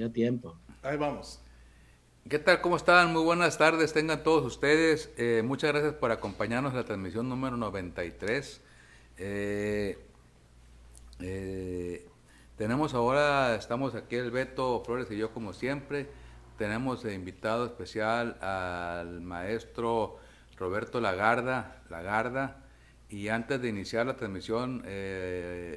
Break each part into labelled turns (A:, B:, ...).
A: ya tiempo.
B: Ahí vamos.
C: ¿Qué tal? ¿Cómo están? Muy buenas tardes, tengan todos ustedes. Muchas gracias por acompañarnos en la transmisión número 93. Eh, eh, tenemos ahora, estamos aquí el Beto Flores y yo como siempre. Tenemos de invitado especial al maestro Roberto Lagarda. Y antes de iniciar la transmisión,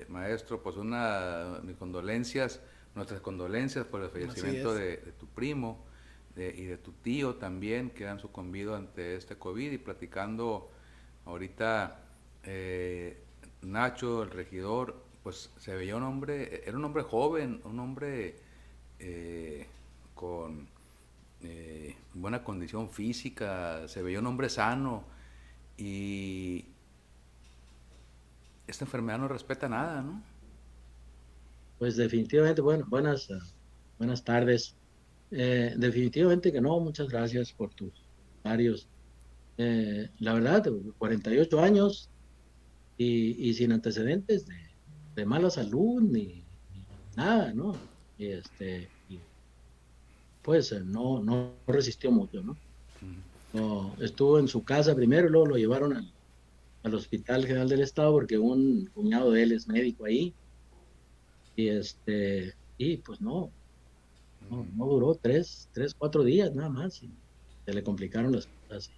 C: maestro, pues mis condolencias, nuestras condolencias por el
B: Así
C: fallecimiento
B: es.
C: de tu primo y de tu tío también, que han sucumbido ante este COVID. Y platicando ahorita, Nacho, el regidor, pues se veía un hombre, era un hombre joven, un hombre eh, con buena condición física, se veía un hombre sano. Y esta enfermedad no respeta nada, ¿no?
A: Pues definitivamente, bueno, buenas tardes. Definitivamente que no, muchas gracias por tus comentarios. La verdad, 48 años y sin antecedentes de mala salud ni nada, ¿no? Y pues no resistió mucho, ¿no? No, estuvo en su casa primero y luego lo llevaron al Hospital General del Estado porque un cuñado de él es médico ahí y pues no duró 4 días nada más y se le complicaron las cosas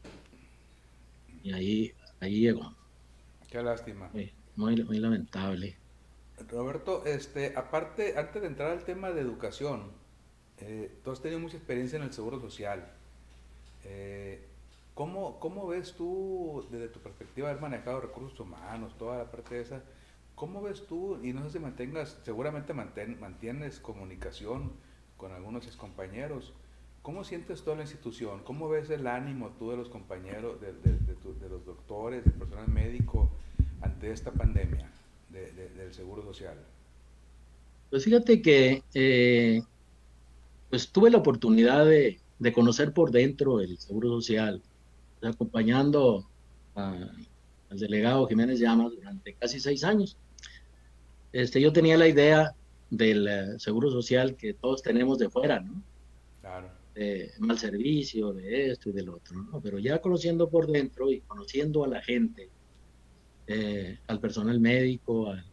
A: y ahí llegó.
C: Qué lástima.
A: Muy lamentable.
C: Roberto, aparte, antes de entrar al tema de educación, tú has tenido mucha experiencia en el seguro social. Eh, ¿Cómo ves tú, desde tu perspectiva, haber manejado recursos humanos, toda la parte de esa, cómo ves tú, y no sé si seguramente mantienes comunicación con algunos excompañeros, cómo sientes toda la institución? ¿Cómo ves el ánimo tú de los compañeros, de los doctores, del personal médico ante esta pandemia del seguro social?
A: Pues fíjate que pues tuve la oportunidad de conocer por dentro el Seguro Social, acompañando al delegado Jiménez Llamas durante casi 6 años. Yo tenía la idea del Seguro Social que todos tenemos de fuera, ¿no?
C: Claro.
A: De mal servicio, de esto y del otro, ¿no? Pero ya conociendo por dentro y conociendo a la gente, al personal médico, a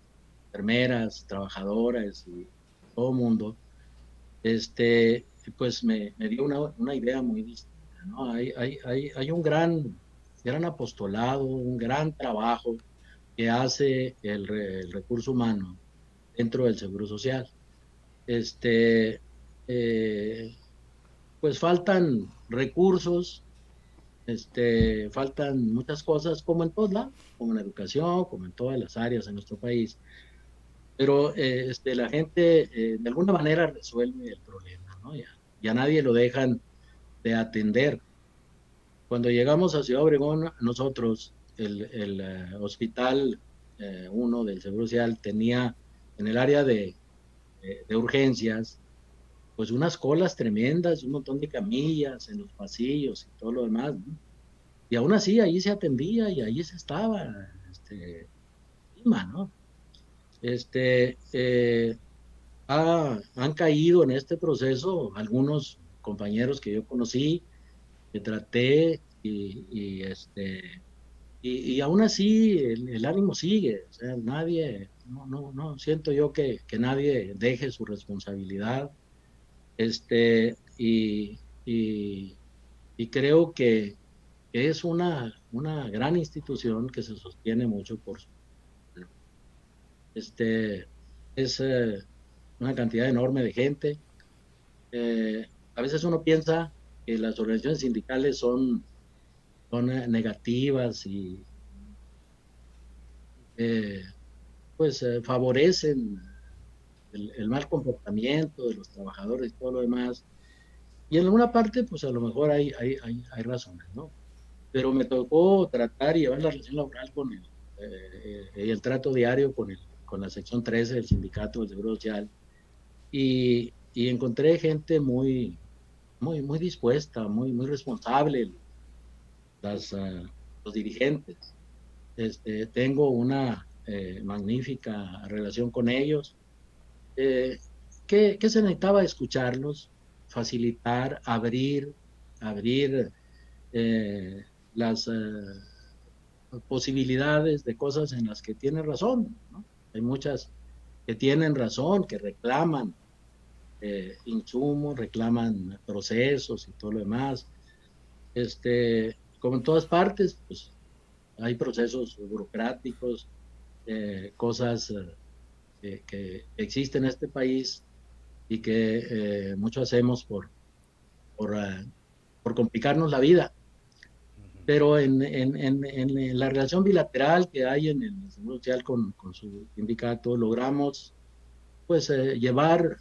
A: enfermeras, trabajadoras y todo mundo, este, pues me dio una idea muy distinta, ¿no? Hay un gran apostolado, un gran trabajo que hace el recurso humano dentro del Seguro Social. Este, eh, pues faltan recursos, faltan muchas cosas, como en todos lados, como en la educación, como en todas las áreas en nuestro país, pero la gente de alguna manera resuelve el problema, ¿no? Ya nadie lo dejan de atender. Cuando llegamos a Ciudad Obregón, nosotros, el hospital uno del Seguro Social tenía en el área de urgencias, pues unas colas tremendas, un montón de camillas en los pasillos y todo lo demás, ¿no? Y aún así, ahí se atendía y ahí se estaba, encima, ¿no? Este, eh, Han caído en este proceso algunos compañeros que yo conocí, que traté y aún así el ánimo sigue, o sea, no siento yo que nadie deje su responsabilidad, y, y creo que es una gran institución que se sostiene mucho por su pueblo. Este, es una cantidad enorme de gente. A veces uno piensa que las organizaciones sindicales son negativas y eh, pues favorecen el mal comportamiento de los trabajadores y todo lo demás. Y en alguna parte, pues a lo mejor hay razones, ¿no? Pero me tocó tratar y llevar la relación laboral y el trato diario con la sección 13 del sindicato del Seguro Social y encontré gente muy dispuesta, muy responsable, los dirigentes. Tengo una magnífica relación con ellos. que se necesitaba escucharlos, facilitar, abrir eh, las posibilidades de cosas en las que tienen razón, ¿no? Hay muchas que tienen razón, que reclaman insumos, reclaman procesos y todo lo demás. Como en todas partes, pues hay procesos burocráticos, cosas que existen en este país y que mucho hacemos por, por complicarnos la vida. Pero en la relación bilateral que hay en el Seguro Social con su sindicato, logramos pues llevar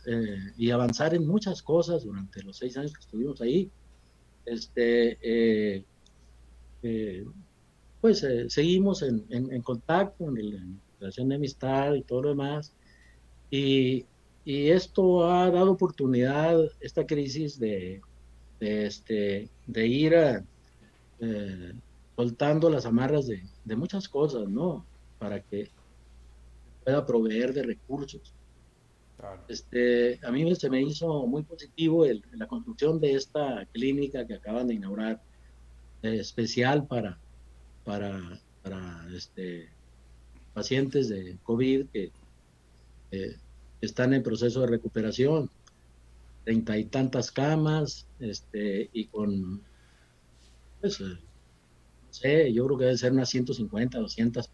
A: y avanzar en muchas cosas durante los 6 años que estuvimos ahí. Este, eh, eh, pues seguimos en contacto, en relación de amistad y todo lo demás. Y, y esto ha dado oportunidad, esta crisis, de ir eh, soltando las amarras de muchas cosas, ¿no? Para que pueda proveer de recursos.
C: Claro.
A: A mí se me hizo muy positivo la construcción de esta clínica que acaban de inaugurar, especial para pacientes de COVID que eh, están en proceso de recuperación, 30 y tantas camas, y con, pues, no sé, yo creo que debe ser unas 150, 200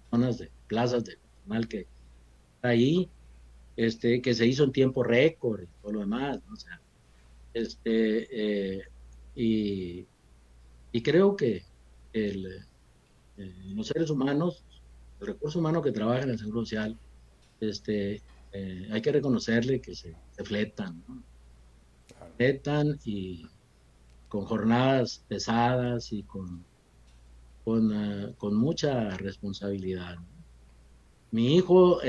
A: personas de plazas de personal que está ahí, que se hizo en tiempo récord y todo lo demás, ¿no? O sea, este, eh, y, y creo que el, los seres humanos, el recurso humano que trabaja en el Seguro Social, hay que reconocerle que se fletan, ¿no?
C: Claro.
A: Fletan y con jornadas pesadas y con mucha responsabilidad, ¿no? Mi hijo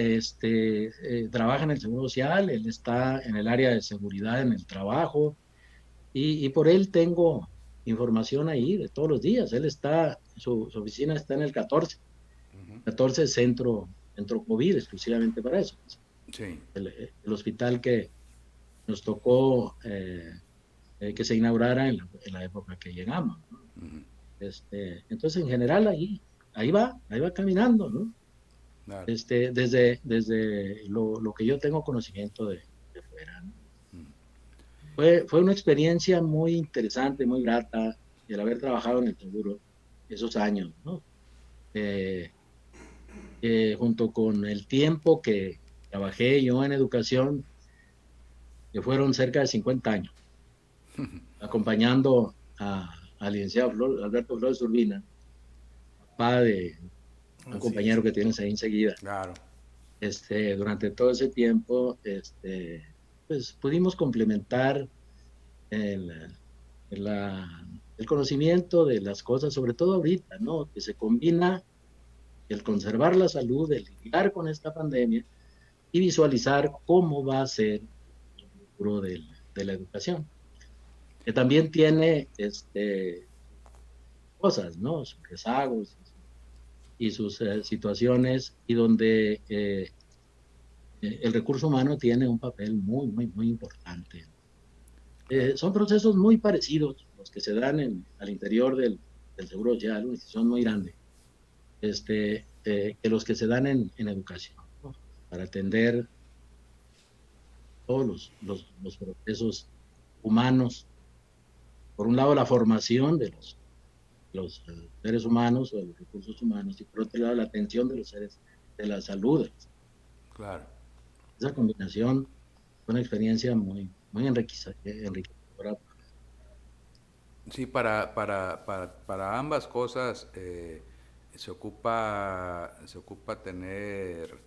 A: trabaja en el Seguro Social, él está en el área de seguridad en el trabajo y por él tengo información ahí de todos los días. Él está, su oficina está en el 14,
C: Ujú.
A: 14 centro COVID, exclusivamente para eso.
C: Sí.
A: El hospital que nos tocó que se inaugurara en la época que llegamos, ¿no?
C: Ujú.
A: Entonces, en general, ahí va caminando, ¿no?
C: Claro.
A: Desde lo que yo tengo conocimiento de fuera, ¿no?
C: Ujú.
A: Fue una experiencia muy interesante, muy grata, el haber trabajado en el seguro esos años, ¿no? Eh, Junto con el tiempo que trabajé yo en educación, que fueron cerca de 50 años, acompañando al licenciado Alberto Flores Urbina, papá de un
C: Sí,
A: compañero
C: sí.
A: que tienes ahí enseguida.
C: Claro.
A: Durante todo ese tiempo, pues pudimos complementar el, el conocimiento de las cosas, sobre todo ahorita, ¿no? Que se combina el conservar la salud, el lidiar con esta pandemia y visualizar cómo va a ser el futuro de la educación, que también tiene cosas, ¿no? Sus rezagos y sus situaciones, y donde el recurso humano tiene un papel muy, muy, muy importante.
C: Claro.
A: Son procesos muy parecidos los que se dan al interior del Seguro Social, una institución muy grande, que los que se dan en educación, ¿no? Para atender todos los procesos humanos. Por un lado, la formación de los seres humanos o de los recursos humanos, y por otro lado, la atención de los seres de la salud.
C: Claro.
A: Esa combinación fue una experiencia muy, muy enriquecedora.
C: Sí, para ambas cosas se ocupa tener,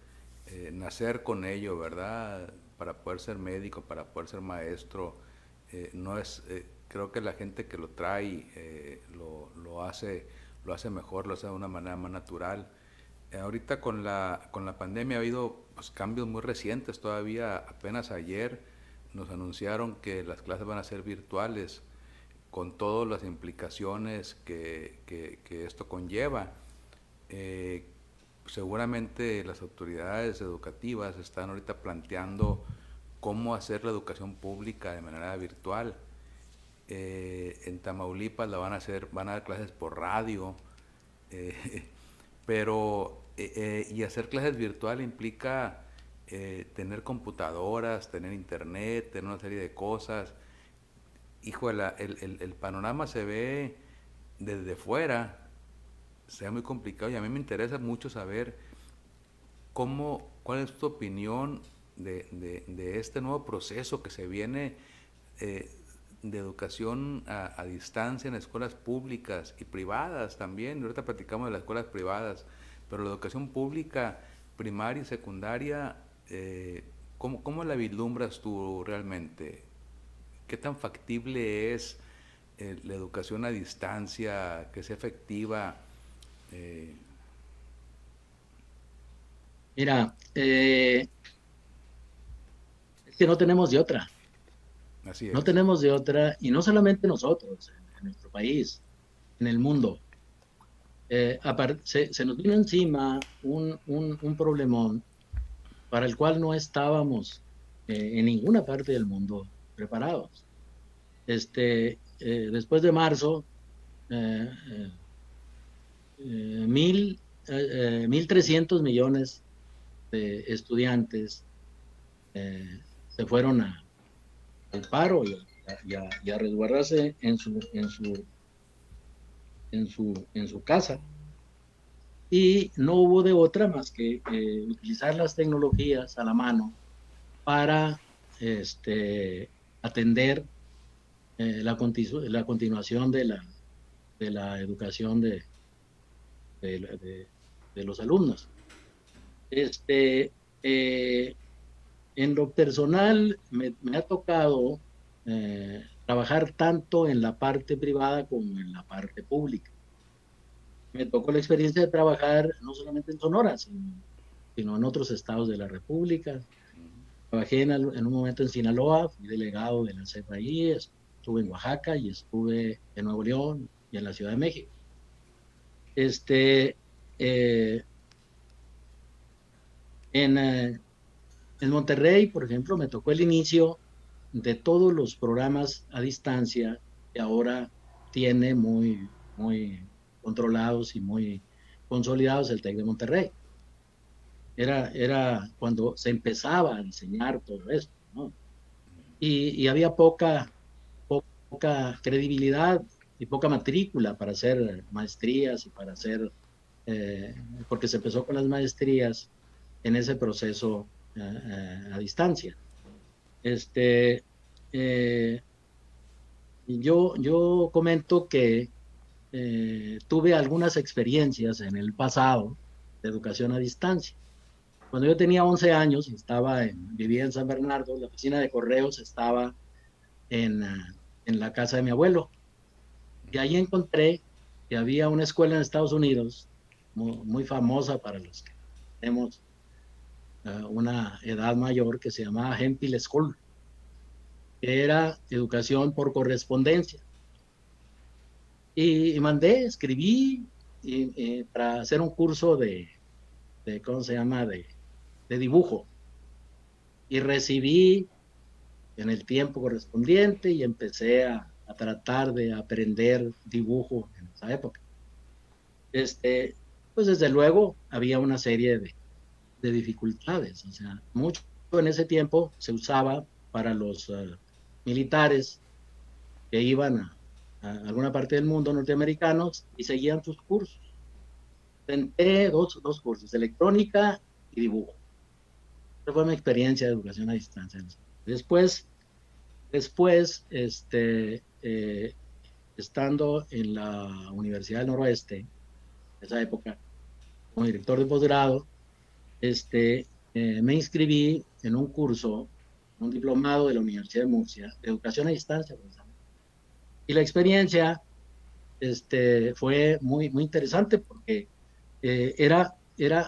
C: nacer con ello, ¿verdad? Para poder ser médico, para poder ser maestro, no es, creo que la gente que lo trae lo hace mejor, lo hace de una manera más natural. Ahorita con la pandemia ha habido pues, cambios muy recientes, todavía apenas ayer nos anunciaron que las clases van a ser virtuales con todas las implicaciones que esto conlleva. Eh, Seguramente las autoridades educativas están ahorita planteando cómo hacer la educación pública de manera virtual. En Tamaulipas la van a hacer, van a dar clases por radio, eh, pero y hacer clases virtual implica tener computadoras, tener internet, tener una serie de cosas. Hijo, el panorama se ve desde fuera, se ve muy complicado y a mí me interesa mucho saber cuál es tu opinión de este nuevo proceso que se viene eh, de educación a distancia en escuelas públicas y privadas también. Ahorita platicamos de las escuelas privadas, pero la educación pública, primaria y secundaria, ¿cómo la vislumbras tú realmente? ¿Qué tan factible es la educación a distancia, que sea efectiva? Eh,
A: Mira, es que no tenemos de otra,
C: Así
A: no
C: es.
A: tenemos de otra, y no solamente nosotros, en nuestro país, en el mundo. Se nos vino encima un problemón para el cual no estábamos en ninguna parte del mundo preparados. Después de marzo, eh, eh, 1.300 millones de estudiantes se fueron al paro y a resguardarse en su casa. Y no hubo de otra más que utilizar las tecnologías a la mano para atender la continuación de la educación de los alumnos. Este, eh, en lo personal, me ha tocado trabajar tanto en la parte privada como en la parte pública. Me tocó la experiencia de trabajar no solamente en Sonora, sino en otros estados de la República. Trabajé en un momento en Sinaloa, fui delegado de la CFI, estuve en Oaxaca y estuve en Nuevo León y en la Ciudad de México. Este, eh, en, eh, en Monterrey, por ejemplo, me tocó el inicio de todos los programas a distancia que ahora tiene muy, muy controlados y muy consolidados el TEC de Monterrey. Era cuando se empezaba a diseñar todo esto, ¿no? Y había poca credibilidad y poca matrícula para hacer maestrías y para hacer, eh, porque se empezó con las maestrías en ese proceso a distancia. Este, eh, yo comento que tuve algunas experiencias en el pasado de educación a distancia. Cuando yo tenía 11 años, vivía en San Bernardo, la oficina de correos estaba en la casa de mi abuelo. Y ahí encontré que había una escuela en Estados Unidos muy famosa para los que tenemos una edad mayor, que se llamaba Hemphill School, que era educación por correspondencia. Y escribí para hacer un curso ¿cómo se llama?, de dibujo. Y recibí en el tiempo correspondiente y empecé a tratar de aprender dibujo en esa época. Pues desde luego había una serie de dificultades, o sea, mucho en ese tiempo se usaba para los militares que iban a alguna parte del mundo, norteamericanos, y seguían sus cursos. Tenté dos cursos, electrónica y dibujo. Esa fue mi experiencia de educación a distancia. Después, estando en la Universidad del Noroeste, en esa época, como director de posgrado, me inscribí en un curso, un diplomado de la Universidad de Murcia, de educación a distancia. Y la experiencia fue muy, muy interesante porque era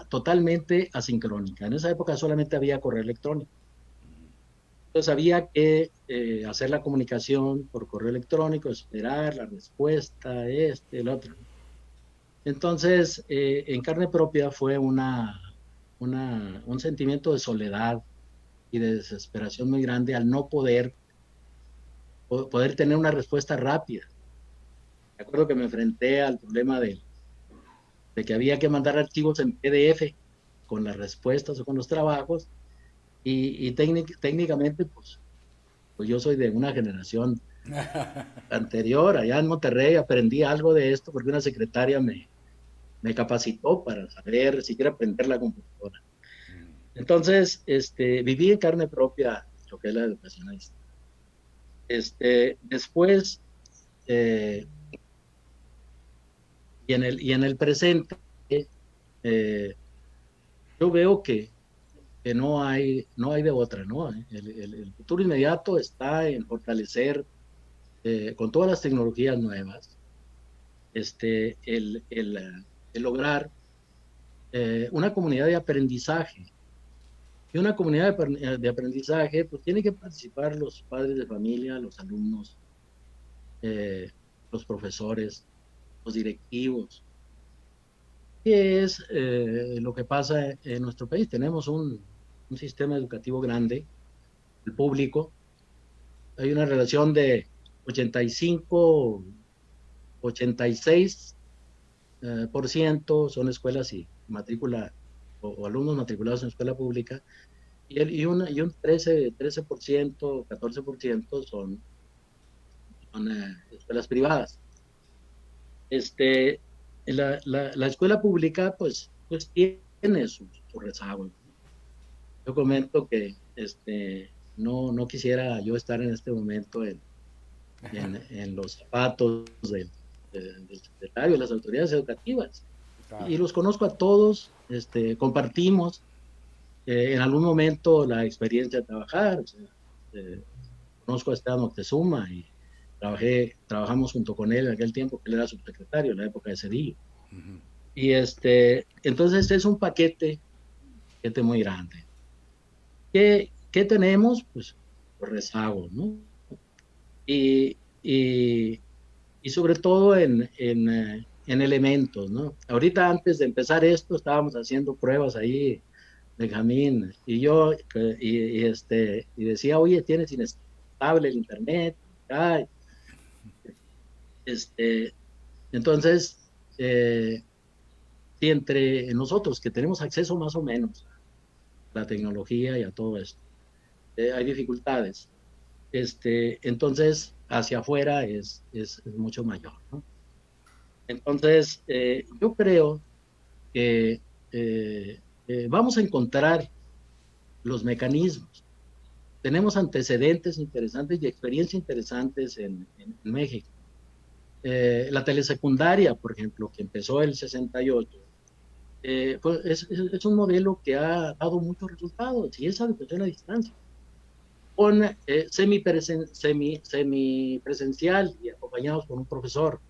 A: totalmente asincrónica. En esa época solamente había correo electrónico. Entonces había que hacer la comunicación por correo electrónico, esperar la respuesta, el otro. Entonces, en carne propia fue un sentimiento de soledad y de desesperación muy grande al no poder tener una respuesta rápida. Me acuerdo que me enfrenté al problema de que había que mandar archivos en PDF con las respuestas o con los trabajos, y técnicamente, pues yo soy de una generación anterior, allá en Monterrey aprendí algo de esto porque una secretaria me capacitó para saber siquiera aprender la computadora. Entonces, viví en carne propia lo que es la educación a distancia. Después, eh, y en el presente, eh, yo veo que no hay de otra, ¿no? El futuro inmediato está en fortalecer, con todas las tecnologías nuevas, el lograr una comunidad de aprendizaje. Y una comunidad de aprendizaje, pues tiene que participar los padres de familia, los alumnos, eh, los profesores, los directivos. ¿Qué es lo que pasa en nuestro país? Tenemos un sistema educativo grande, el público. Hay una relación de 85, 86 por ciento son escuelas y matrícula o alumnos matriculados en escuela pública, y un 13%, 14% son escuelas privadas. Este, la escuela pública, pues tiene sus rezagos. Yo comento que no quisiera yo estar en este momento en los zapatos del secretario, de las autoridades educativas.
C: Claro.
A: Y los conozco a todos, compartimos en algún momento la experiencia de trabajar. O sea, eh, conozco a Esteban Moctezuma y trabajamos junto con él en aquel tiempo que él era subsecretario, en la época de Cedillo. Y entonces es un paquete muy grande. ¿Qué tenemos? Pues los rezagos, ¿no? Y, y, y sobre todo en elementos, ¿no? Ahorita antes de empezar esto estábamos haciendo pruebas ahí, Benjamín, y yo, y decía, oye, tienes inestable el internet. Ay, este, entonces, si entre nosotros que tenemos acceso más o menos a la tecnología y a todo esto, hay dificultades, entonces hacia afuera es mucho mayor, ¿no? Entonces, yo creo que vamos a encontrar los mecanismos. Tenemos antecedentes interesantes y experiencias interesantes en México. La telesecundaria, por ejemplo, que empezó el 68, pues es un modelo que ha dado muchos resultados, y esa educación a distancia, con semipresencial y acompañados por un profesor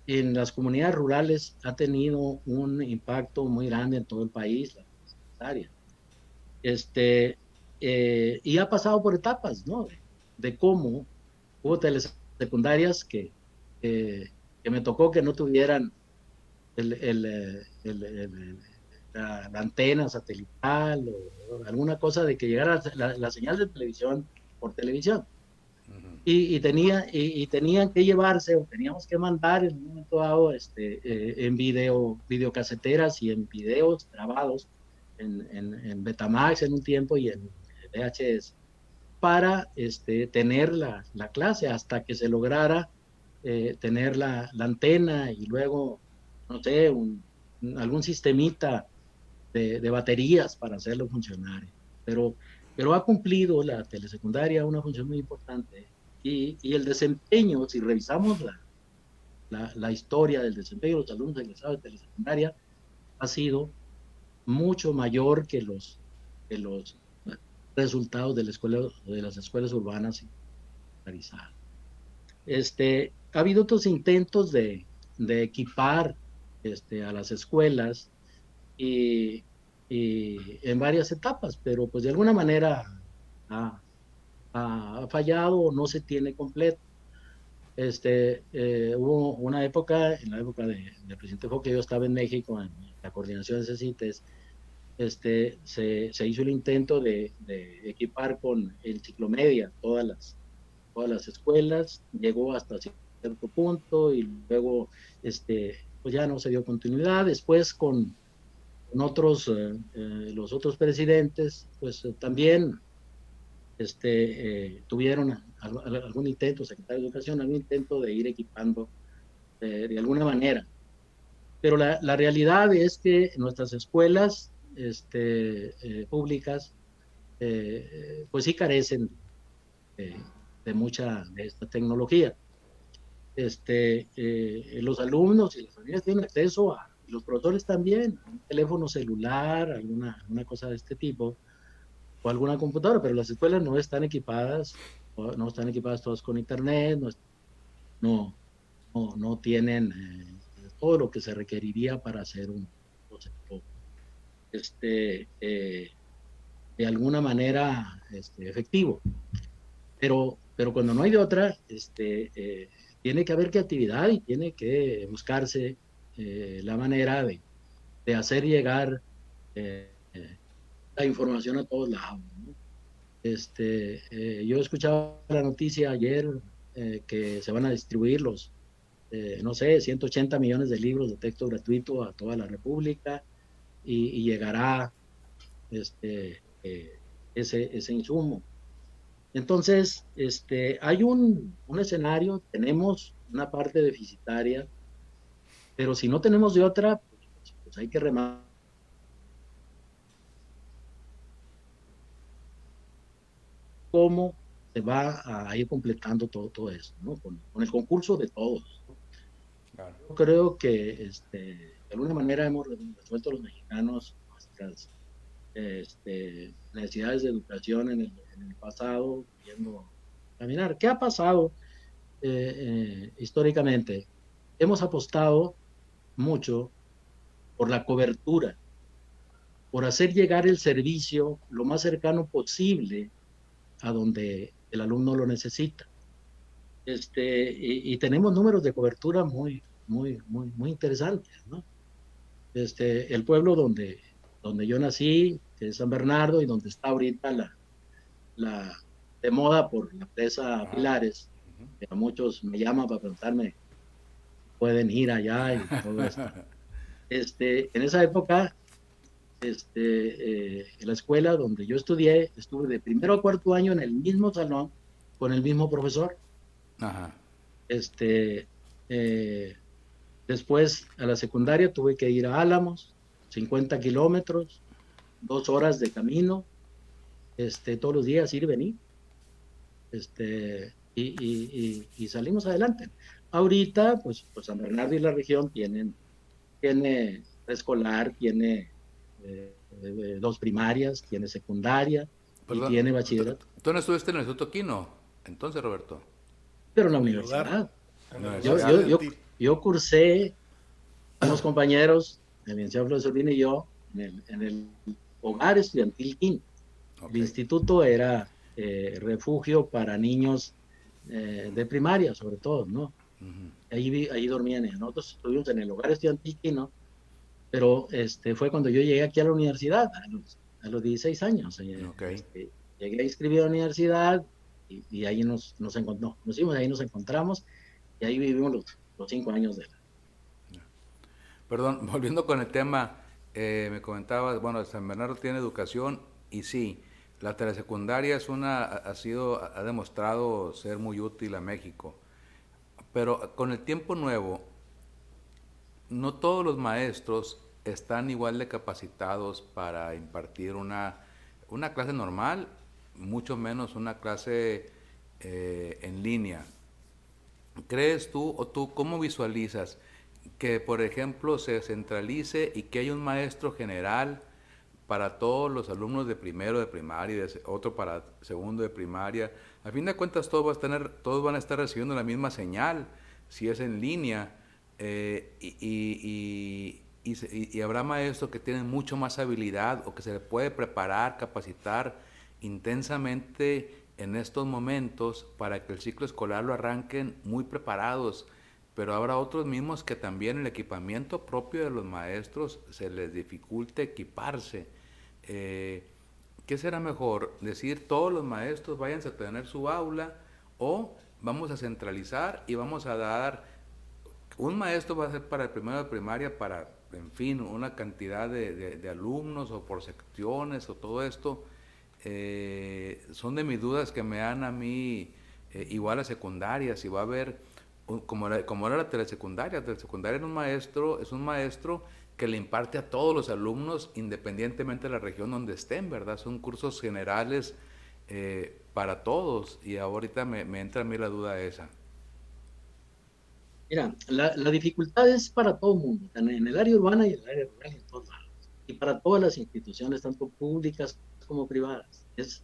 A: en las comunidades rurales, ha tenido un impacto muy grande en todo el país, la secundaria. Y ha pasado por etapas, ¿no? De cómo hubo telesecundarias que me tocó que no tuvieran el, el, la antena satelital o alguna cosa de que llegara la señal de televisión por televisión. Y tenían que llevarse, o teníamos que mandar en un momento dado, en videocaseteras y en videos grabados en Betamax en un tiempo y en VHS, para tener la clase hasta que se lograra tener la antena, y luego, no sé, algún sistemita de baterías para hacerlo funcionar. Pero, pero ha cumplido la telesecundaria una función muy importante, y el desempeño, si revisamos la historia del desempeño de los alumnos egresados de telesecundaria, ha sido mucho mayor que los resultados de las escuelas urbanas y militarizadas. Ha habido otros intentos de equipar a las escuelas, y, y en varias etapas, pero pues de alguna manera ha, ha fallado o no se tiene completo. Hubo una época, en la época del presidente Fox, que yo estaba en México en la coordinación de CECITES, se hizo el intento de equipar con el ciclomedia todas las escuelas, llegó hasta cierto punto y luego pues ya no se dio continuidad. Después con otros, los otros presidentes, pues también tuvieron algún intento, secretario de Educación, algún intento de ir equipando de alguna manera. Pero la realidad es que nuestras escuelas públicas, pues sí carecen de, de mucha de esta tecnología. Los alumnos y las familias tienen acceso a, y los profesores también, a un teléfono celular, alguna cosa de este tipo, o alguna computadora, pero las escuelas no están equipadas, no están equipadas todas con internet, no, no tienen todo lo que se requeriría para hacer un proceso de alguna manera efectivo. Pero cuando no hay de otra, tiene que haber creatividad y tiene que buscarse la manera de hacer llegar la información a todos lados, ¿no? Yo escuchaba la noticia ayer que se van a distribuir no sé, 180 millones de libros de texto gratuito a toda la República y llegará ese insumo. Entonces, hay un escenario, tenemos una parte deficitaria, pero si no tenemos de otra, pues hay que remar cómo se va a ir completando todo eso, ¿no? Con el concurso de todos, ¿no?
C: Claro.
A: Yo creo que de alguna manera hemos resuelto los mexicanos nuestras necesidades de educación en el pasado, viendo caminar. ¿Qué ha pasado históricamente? Hemos apostado mucho por la cobertura, por hacer llegar el servicio lo más cercano posible a donde el alumno lo necesita. Y tenemos números de cobertura muy interesantes, ¿no? El pueblo donde yo nací, que es San Bernardo, y donde está ahorita la de moda por la presa
C: Ajá.
A: Pilares,
C: Uh-huh.
A: que a muchos me llaman para preguntarme, pueden ir allá y todo esto. En esa época, en la escuela donde yo estudié, estuve de primero a cuarto año en el mismo salón con el mismo profesor.
C: Ajá.
A: Este, eh, Después a la secundaria tuve que ir a Álamos, 50 kilómetros, 2 horas de camino, todos los días ir y venir, y salimos adelante. Ahorita, pues San Bernardo y la región tiene preescolar, tiene 2 primarias, tiene secundaria y
C: Perdón,
A: tiene bachillerato,
C: ¿tú no estuviste en el Instituto Quino? Entonces, Roberto.
A: pero en la
B: En el hogar,
A: universidad.
B: en el hogar
A: Yo,
C: Universidad.
A: yo, yo,
B: estudiantil.
A: yo cursé unos compañeros, el licenciado Flores Urbina y yo, en el hogar estudiantil Quín. El
C: Ok.
A: instituto era refugio para niños de primaria, sobre todo, ¿no?
C: Uh-huh.
A: Ahí dormían. Nosotros estuvimos en el hogar estudiantil Quino, pero fue cuando yo llegué aquí a la universidad, a los 16 años.
C: Ok.
A: Llegué a inscribir a la universidad y ahí nos conocimos, ahí nos encontramos y ahí vivimos los 5 años de la...
C: Perdón, volviendo con el tema, me comentabas, bueno, San Bernardo tiene educación y sí, la telesecundaria ha demostrado ser muy útil a México, pero con el tiempo nuevo, no todos los maestros están igual de capacitados para impartir una clase normal, mucho menos una clase en línea. ¿Crees tú o tú cómo visualizas que, por ejemplo, se centralice y que haya un maestro general para todos los alumnos de primero de primaria y otro para segundo de primaria? A fin de cuentas todos van a estar recibiendo la misma señal si es en línea, y habrá maestros que tienen mucho más habilidad o que se les puede preparar, capacitar intensamente en estos momentos para que el ciclo escolar lo arranquen muy preparados, pero habrá otros mismos que también el equipamiento propio de los maestros se les dificulte equiparse. ¿Qué será mejor? ¿Decir todos los maestros váyanse a tener su aula o vamos a centralizar y vamos a dar un maestro va a ser para el primero de primaria para, en fin, una cantidad de alumnos o por secciones o todo esto? Son de mis dudas que me dan a mí, igual a secundaria, si va a haber, como era la telesecundaria es un maestro que le imparte a todos los alumnos independientemente de la región donde estén, ¿verdad? Son cursos generales para todos y ahorita me entra a mí la duda esa.
A: Mira, la dificultad es para todo el mundo, en el área urbana y en el área rural y en todos lados. Y para todas las instituciones, tanto públicas como privadas. Es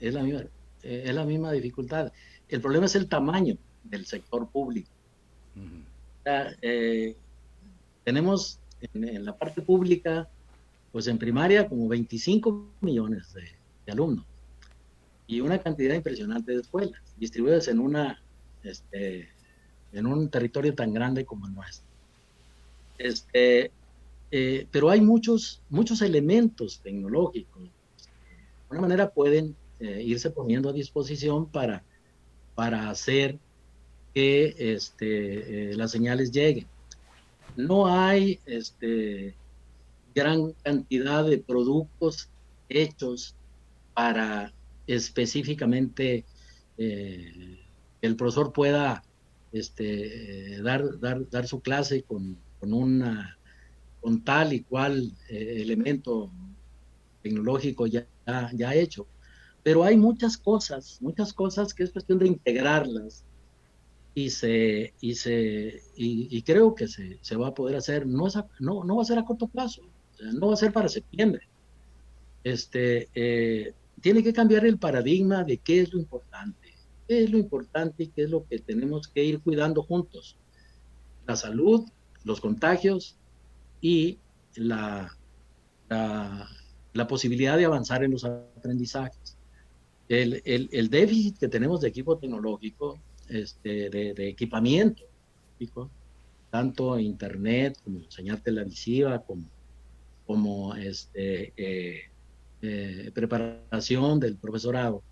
A: la misma dificultad. El problema es el tamaño del sector público.
C: Ujú.
A: sea, tenemos en la parte pública, pues en primaria, como 25 millones de alumnos y una cantidad impresionante de escuelas distribuidas este, en un territorio tan grande como el nuestro. Este, pero hay muchos elementos tecnológicos que de alguna manera pueden irse poniendo a disposición para hacer que las señales lleguen. No hay gran cantidad de productos hechos para específicamente que el profesor pueda dar su clase con tal y cual elemento tecnológico ya hecho. Pero hay muchas cosas que es cuestión de integrarlas y creo que se va a poder hacer. No va a ser a corto plazo, o sea, no va a ser para septiembre. Este, eh, Tiene que cambiar el paradigma de qué es lo importante y qué es lo que tenemos que ir cuidando juntos. La salud, los contagios y la, la, la posibilidad de avanzar en los aprendizajes. El déficit que tenemos de equipo tecnológico, de equipamiento, tanto internet como señal televisiva, como preparación del profesorado,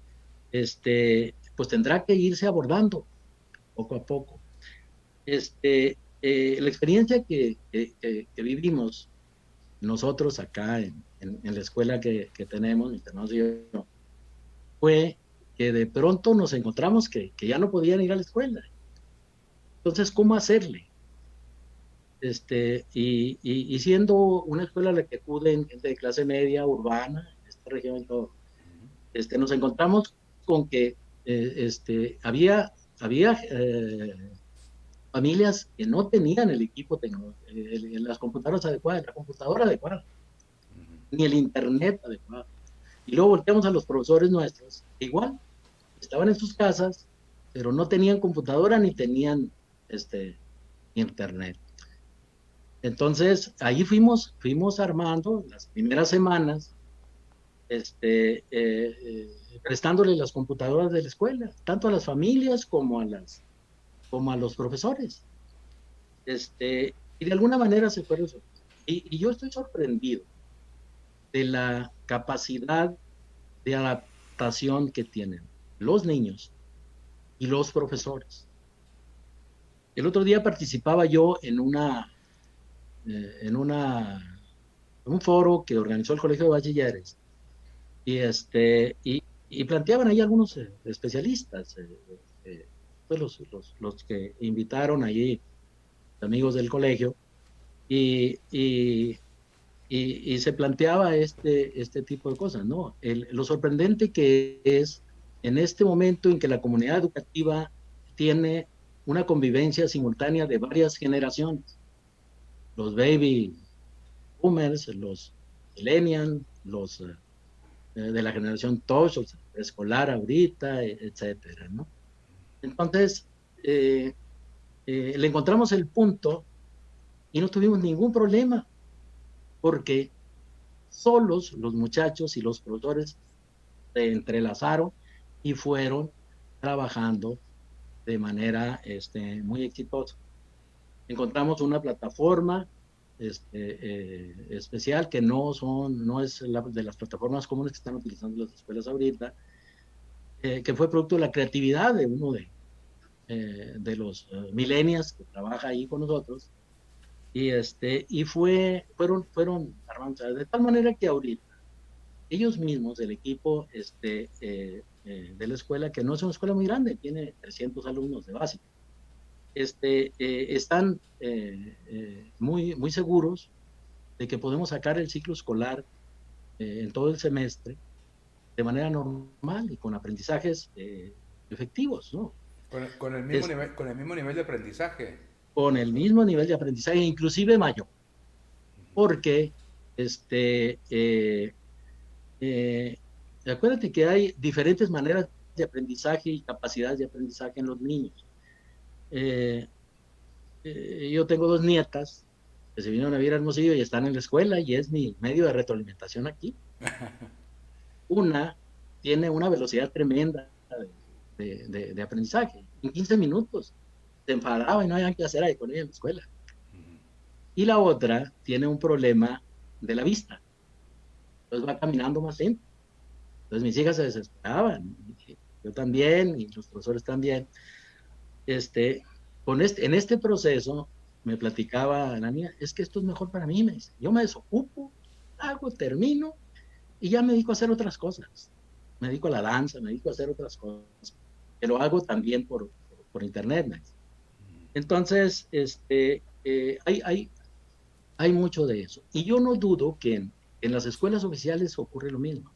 A: pues tendrá que irse abordando poco a poco. La experiencia que vivimos nosotros acá en la escuela que tenemos, mi hermano y yo, fue que de pronto nos encontramos que ya no podían ir a la escuela. Entonces, ¿cómo hacerle? Y siendo una escuela a la que acuden gente de clase media, urbana, en esta región y todo, nos encontramos con que había familias que no tenían el equipo tecnológico, las computadoras adecuadas, la computadora adecuada, ni el internet adecuado. Y luego volteamos a los profesores nuestros, igual, estaban en sus casas, pero no tenían computadora ni tenían internet. Entonces, ahí fuimos armando las primeras semanas, prestándole las computadoras de la escuela, tanto a las familias como a los profesores. Y de alguna manera se fue resolviendo. Y yo estoy sorprendido de la capacidad de adaptación que tienen los niños y los profesores. El otro día participaba yo en un foro que organizó el Colegio de Bachilleres y planteaban ahí algunos especialistas, pues los que invitaron allí amigos del colegio y, y, y se planteaba este tipo de cosas, ¿no? Lo sorprendente que es en este momento en que la comunidad educativa tiene una convivencia simultánea de varias generaciones, los baby boomers, los millennials, los de la generación Touch, o sea, escolar ahorita, etcétera, ¿no? Entonces, eh, le encontramos el punto y no tuvimos ningún problema, porque solos los muchachos y los profesores se entrelazaron y fueron trabajando de manera muy exitosa. Encontramos una plataforma especial que no es de las plataformas comunes que están utilizando las escuelas ahorita, que fue producto de la creatividad de uno de los millennials que trabaja ahí con nosotros. Fueron armando, de tal manera que ahorita ellos mismos, el equipo de la escuela, que no es una escuela muy grande, tiene 300 alumnos de básica, están muy, muy seguros de que podemos sacar el ciclo escolar en todo el semestre de manera normal y con aprendizajes efectivos, ¿no?
C: Con el mismo
A: Es,
C: nivel, con el mismo nivel de aprendizaje,
A: con el mismo nivel de aprendizaje, inclusive mayor, porque este, eh, acuérdate que hay diferentes maneras de aprendizaje y capacidades de aprendizaje en los niños. Eh, yo tengo dos nietas que se vinieron a vivir a Hermosillo y están en la escuela y es mi medio de retroalimentación aquí. Una tiene una velocidad tremenda de aprendizaje. En 15 minutos se enfadaba y no había que hacer ahí con ella en la escuela. Y la otra tiene un problema de la vista. Entonces va caminando más lento. Entonces mis hijas se desesperaban. Y yo también, y los profesores también. Este, en este proceso me platicaba la niña, es que esto es mejor para mí, me dice. Yo me desocupo, hago, termino y ya me dedico a hacer otras cosas. Me dedico a la danza, me dedico a hacer otras cosas, que lo hago también por internet. ¿No? Entonces, hay mucho de eso. Y yo no dudo que en las escuelas oficiales ocurre lo mismo.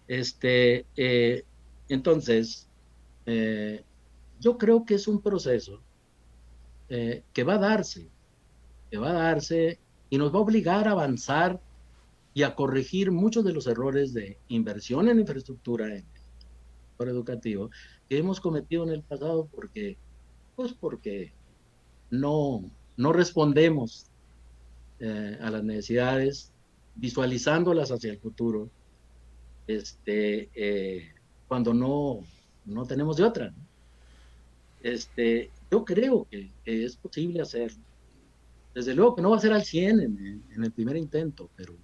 A: Este, eh, entonces, eh, yo creo que es un proceso que va a darse, que va a darse y nos va a obligar a avanzar y a corregir muchos de los errores de inversión en infraestructura en el sector educativo que hemos cometido en el pasado porque no respondemos a las necesidades, visualizándolas hacia el futuro, este, eh, cuando no tenemos de otra. ¿No? Yo creo que es posible hacerlo. Desde luego que no va a ser al 100 en el primer intento, pero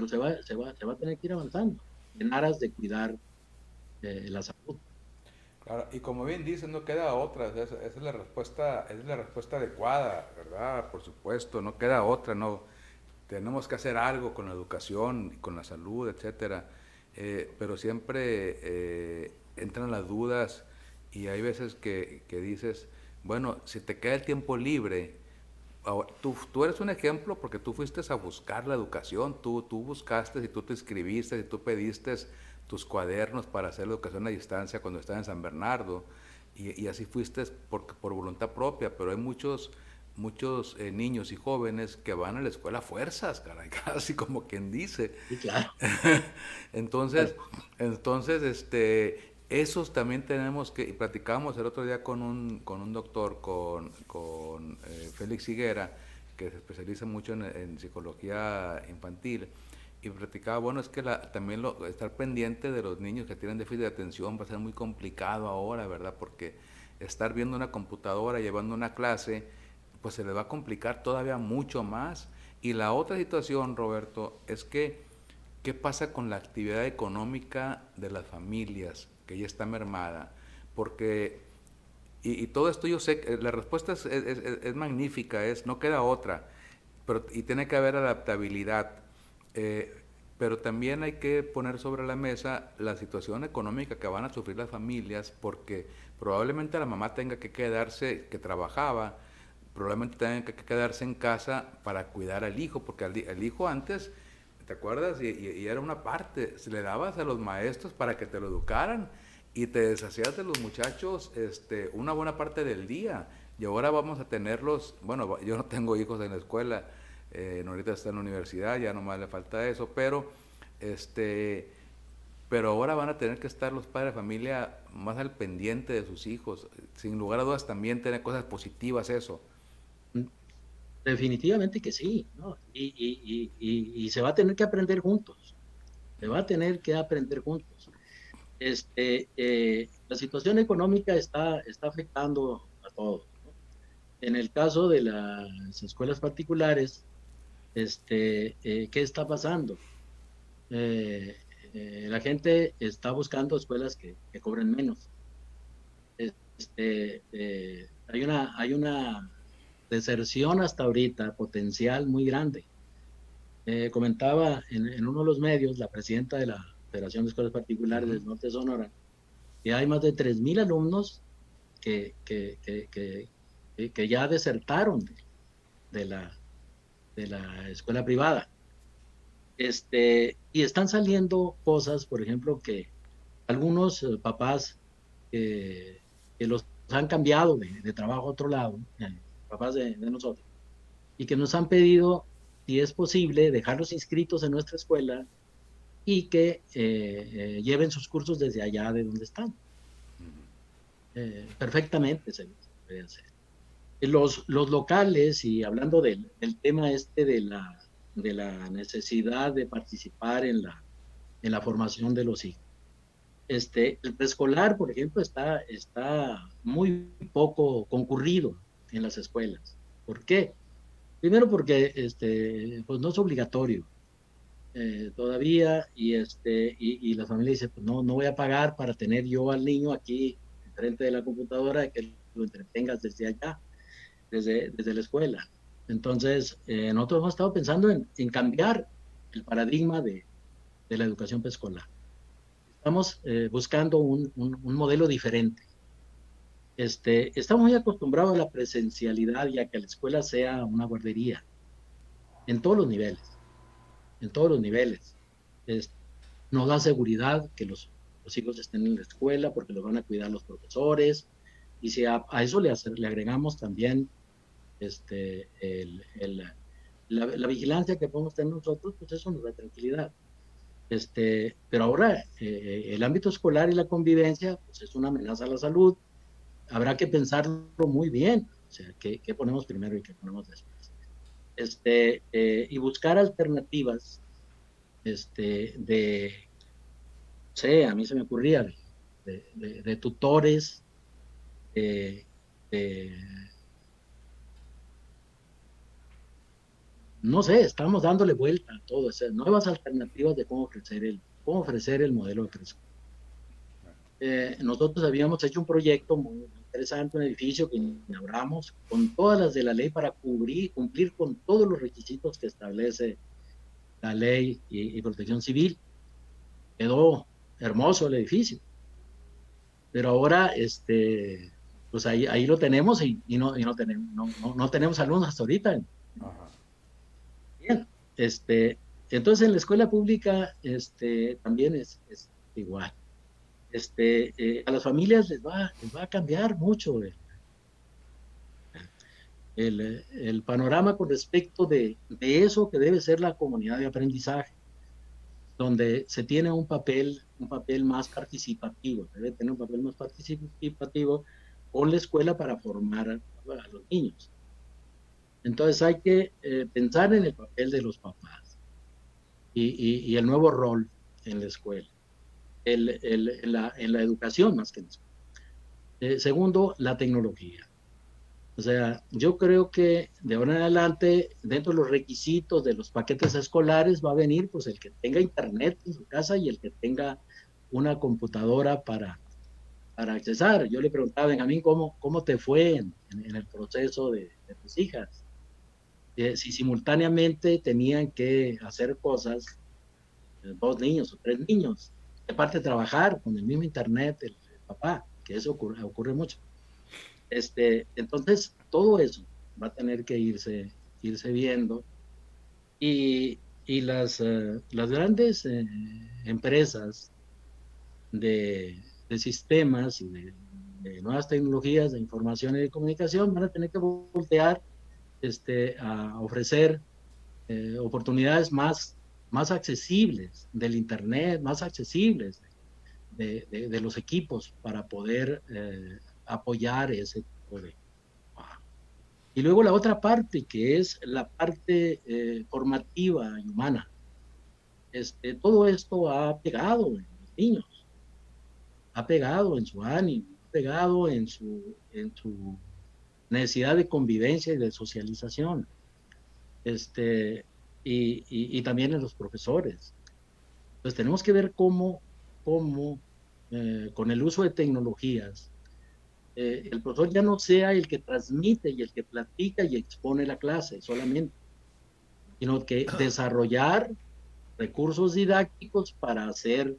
A: se va a tener que ir avanzando en aras de cuidar la salud.
C: claro, y como bien dices, no queda otra, esa es la respuesta adecuada, ¿verdad? Por supuesto, no queda otra, no, tenemos que hacer algo con la educación, con la salud, etcétera. Pero siempre entran las dudas y hay veces que dices, bueno, si te queda el tiempo libre, tú eres un ejemplo porque tú fuiste a buscar la educación, tú buscaste, y tú te inscribiste, y tú pediste tus cuadernos para hacer la educación a distancia cuando estabas en San Bernardo, y así fuiste por voluntad propia, pero hay muchos niños y jóvenes que van a la escuela a fuerzas, caray, casi como quien dice.
A: Y claro,
C: entonces,
A: claro,
C: esos también tenemos que, y platicábamos el otro día con un doctor, con Félix Higuera, que se especializa mucho en psicología infantil, y platicaba, bueno, es que también estar pendiente de los niños que tienen déficit de atención va a ser muy complicado ahora, ¿verdad? Porque estar viendo una computadora, llevando una clase, pues se les va a complicar todavía mucho más. Y la otra situación, Roberto, es que ¿qué pasa con la actividad económica de las familias que ya está mermada? Porque, y todo esto yo sé, la respuesta es magnífica, no queda otra, y tiene que haber adaptabilidad. Eh, pero también hay que poner sobre la mesa la situación económica que van a sufrir las familias, porque probablemente la mamá tenga que quedarse, que trabajaba, probablemente tenga que quedarse en casa para cuidar al hijo, porque el hijo antes, ¿te acuerdas? Y era una parte, se le dabas a los maestros para que te lo educaran y te deshacías de los muchachos una buena parte del día. Y ahora vamos a tenerlos, bueno, yo no tengo hijos en la escuela, ahorita está en la universidad, ya nomás le falta eso, pero ahora van a tener que estar los padres de familia más al pendiente de sus hijos. Sin lugar a dudas también tiene cosas positivas eso.
A: definitivamente que sí, ¿no? Y se va a tener que aprender juntos, se va a tener que aprender juntos. La situación económica está afectando a todos, ¿no? en el caso de las escuelas particulares, ¿qué está pasando? Eh, la gente está buscando escuelas que cobren menos. Hay una deserción hasta ahorita potencial muy grande. Comentaba en uno de los medios la presidenta de la Federación de Escuelas Particulares
C: Ujú.
A: del Norte de Sonora, que hay más de 3,000 alumnos que, que, que, que, que ya desertaron de la, de la escuela privada. Y están saliendo cosas, por ejemplo, que algunos papás que los han cambiado de trabajo a otro lado, papás de nosotros, y que nos han pedido, si es posible, dejarlos inscritos en nuestra escuela y que lleven sus cursos desde allá de donde están. Perfectamente se puede hacer. Los locales, y hablando del tema de la necesidad de participar en la formación de los hijos. El preescolar, por ejemplo, está muy poco concurrido en las escuelas. ¿Por qué? Primero porque pues no es obligatorio todavía y la familia dice, pues no voy a pagar para tener yo al niño aquí enfrente de la computadora que lo entretengas desde allá, desde la escuela. Entonces, nosotros hemos estado pensando en cambiar el paradigma de la educación preescolar. Estamos buscando un modelo diferente. Estamos muy acostumbrados a la presencialidad y a que la escuela sea una guardería en todos los niveles, en todos los niveles. Es- Nos da seguridad que los hijos estén en la escuela porque los van a cuidar los profesores. Y si a eso le agregamos también la vigilancia que podemos tener nosotros, pues eso nos da tranquilidad. Pero ahora el ámbito escolar y la convivencia pues es una amenaza a la salud. Habrá que pensarlo muy bien, o sea, qué ponemos primero y qué ponemos después. Y buscar alternativas de, no sé, a mí se me ocurría de tutores, de, de, no sé, estamos dándole vuelta a todo, o sea, nuevas alternativas de cómo ofrecer el modelo de preescolar. Nosotros habíamos hecho un proyecto muy interesante, un edificio que inauguramos con todas las de la ley para cumplir con todos los requisitos que establece la ley y protección civil. Quedó hermoso el edificio, pero ahora, pues ahí lo tenemos y no tenemos, no tenemos alumnos hasta ahorita.
C: Ajá.
A: Bien, entonces en la escuela pública, también es igual. A las familias les va a cambiar mucho el panorama con respecto de eso que debe ser la comunidad de aprendizaje, donde se tiene un papel más participativo, debe tener un papel más participativo con la escuela para formar a los niños. Entonces hay que pensar en el papel de los papás y el nuevo rol en la escuela, en la educación más que en la escuela. Segundo, la tecnología. O sea, yo creo que de ahora en adelante, dentro de los requisitos de los paquetes escolares, va a venir pues el que tenga internet en su casa y el que tenga una computadora para accesar. Yo le preguntaba a Benjamín cómo te fue en el proceso de tus hijas. Si simultáneamente tenían que hacer cosas, 2 niños o 3 niños, y aparte trabajar con el mismo internet, el papá, que eso ocurre mucho. Entonces, todo eso va a tener que irse viendo y las grandes empresas de sistemas y de nuevas tecnologías de información y de comunicación van a tener que voltear a ofrecer oportunidades más accesibles del Internet, más accesibles de los equipos para poder apoyar ese tipo de trabajo. Y luego la otra parte, que es la parte formativa y humana. Todo esto ha pegado en los niños, ha pegado en su ánimo, ha pegado en necesidad de convivencia y de socialización, y también en los profesores. Entonces tenemos que ver cómo con el uso de tecnologías, el profesor ya no sea el que transmite y el que platica y expone la clase solamente, sino que desarrollar recursos didácticos para hacer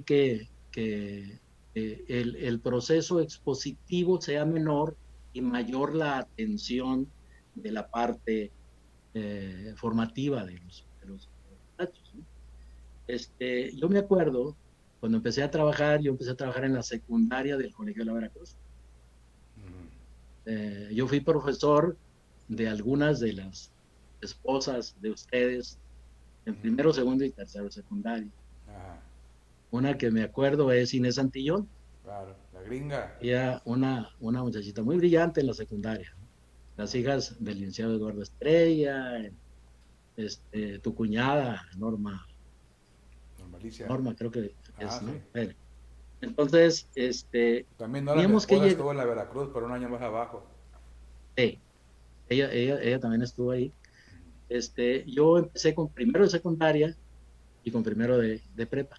A: que el proceso expositivo sea menor y mayor la atención de la parte formativa de los muchachos, ¿no? Yo me acuerdo, cuando yo empecé a trabajar en la secundaria del Colegio de la Veracruz. Yo fui profesor de algunas de las esposas de ustedes en primero, segundo y tercero secundaria.
C: Ajá,
A: Una que me acuerdo es Inés Antillón.
C: claro, la gringa.
A: Ella, una muchachita muy brillante en la secundaria, ¿no? Las hijas del licenciado Eduardo Estrella, tu cuñada,
C: Normalicia.
A: Norma creo que
C: Ah,
A: es,
C: sí.
A: ¿no? Bueno, entonces,
C: También Nora, mi
A: teníamos que
C: esposa,
A: llegar,
C: estuvo en la Veracruz, pero un año más abajo.
A: ella también estuvo ahí. Yo empecé con primero de secundaria y con primero de prepa.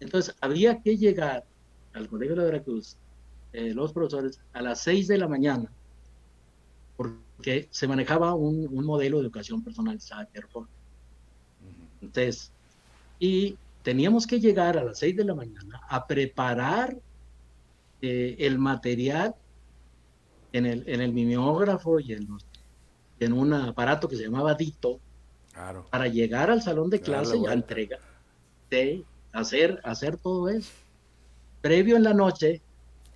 A: Entonces, había que llegar al Colegio de la Veracruz, los profesores, a las 6 de la mañana, porque se manejaba un modelo de educación personalizada que era forma. Entonces, y teníamos que llegar a las 6 de la mañana a preparar el material en el mimeógrafo y en un aparato que se llamaba Dito,
C: Claro,
A: para llegar al salón de
C: de darle
A: clase y a
C: vuelta.
A: entregar, hacer todo eso. Previo en la noche,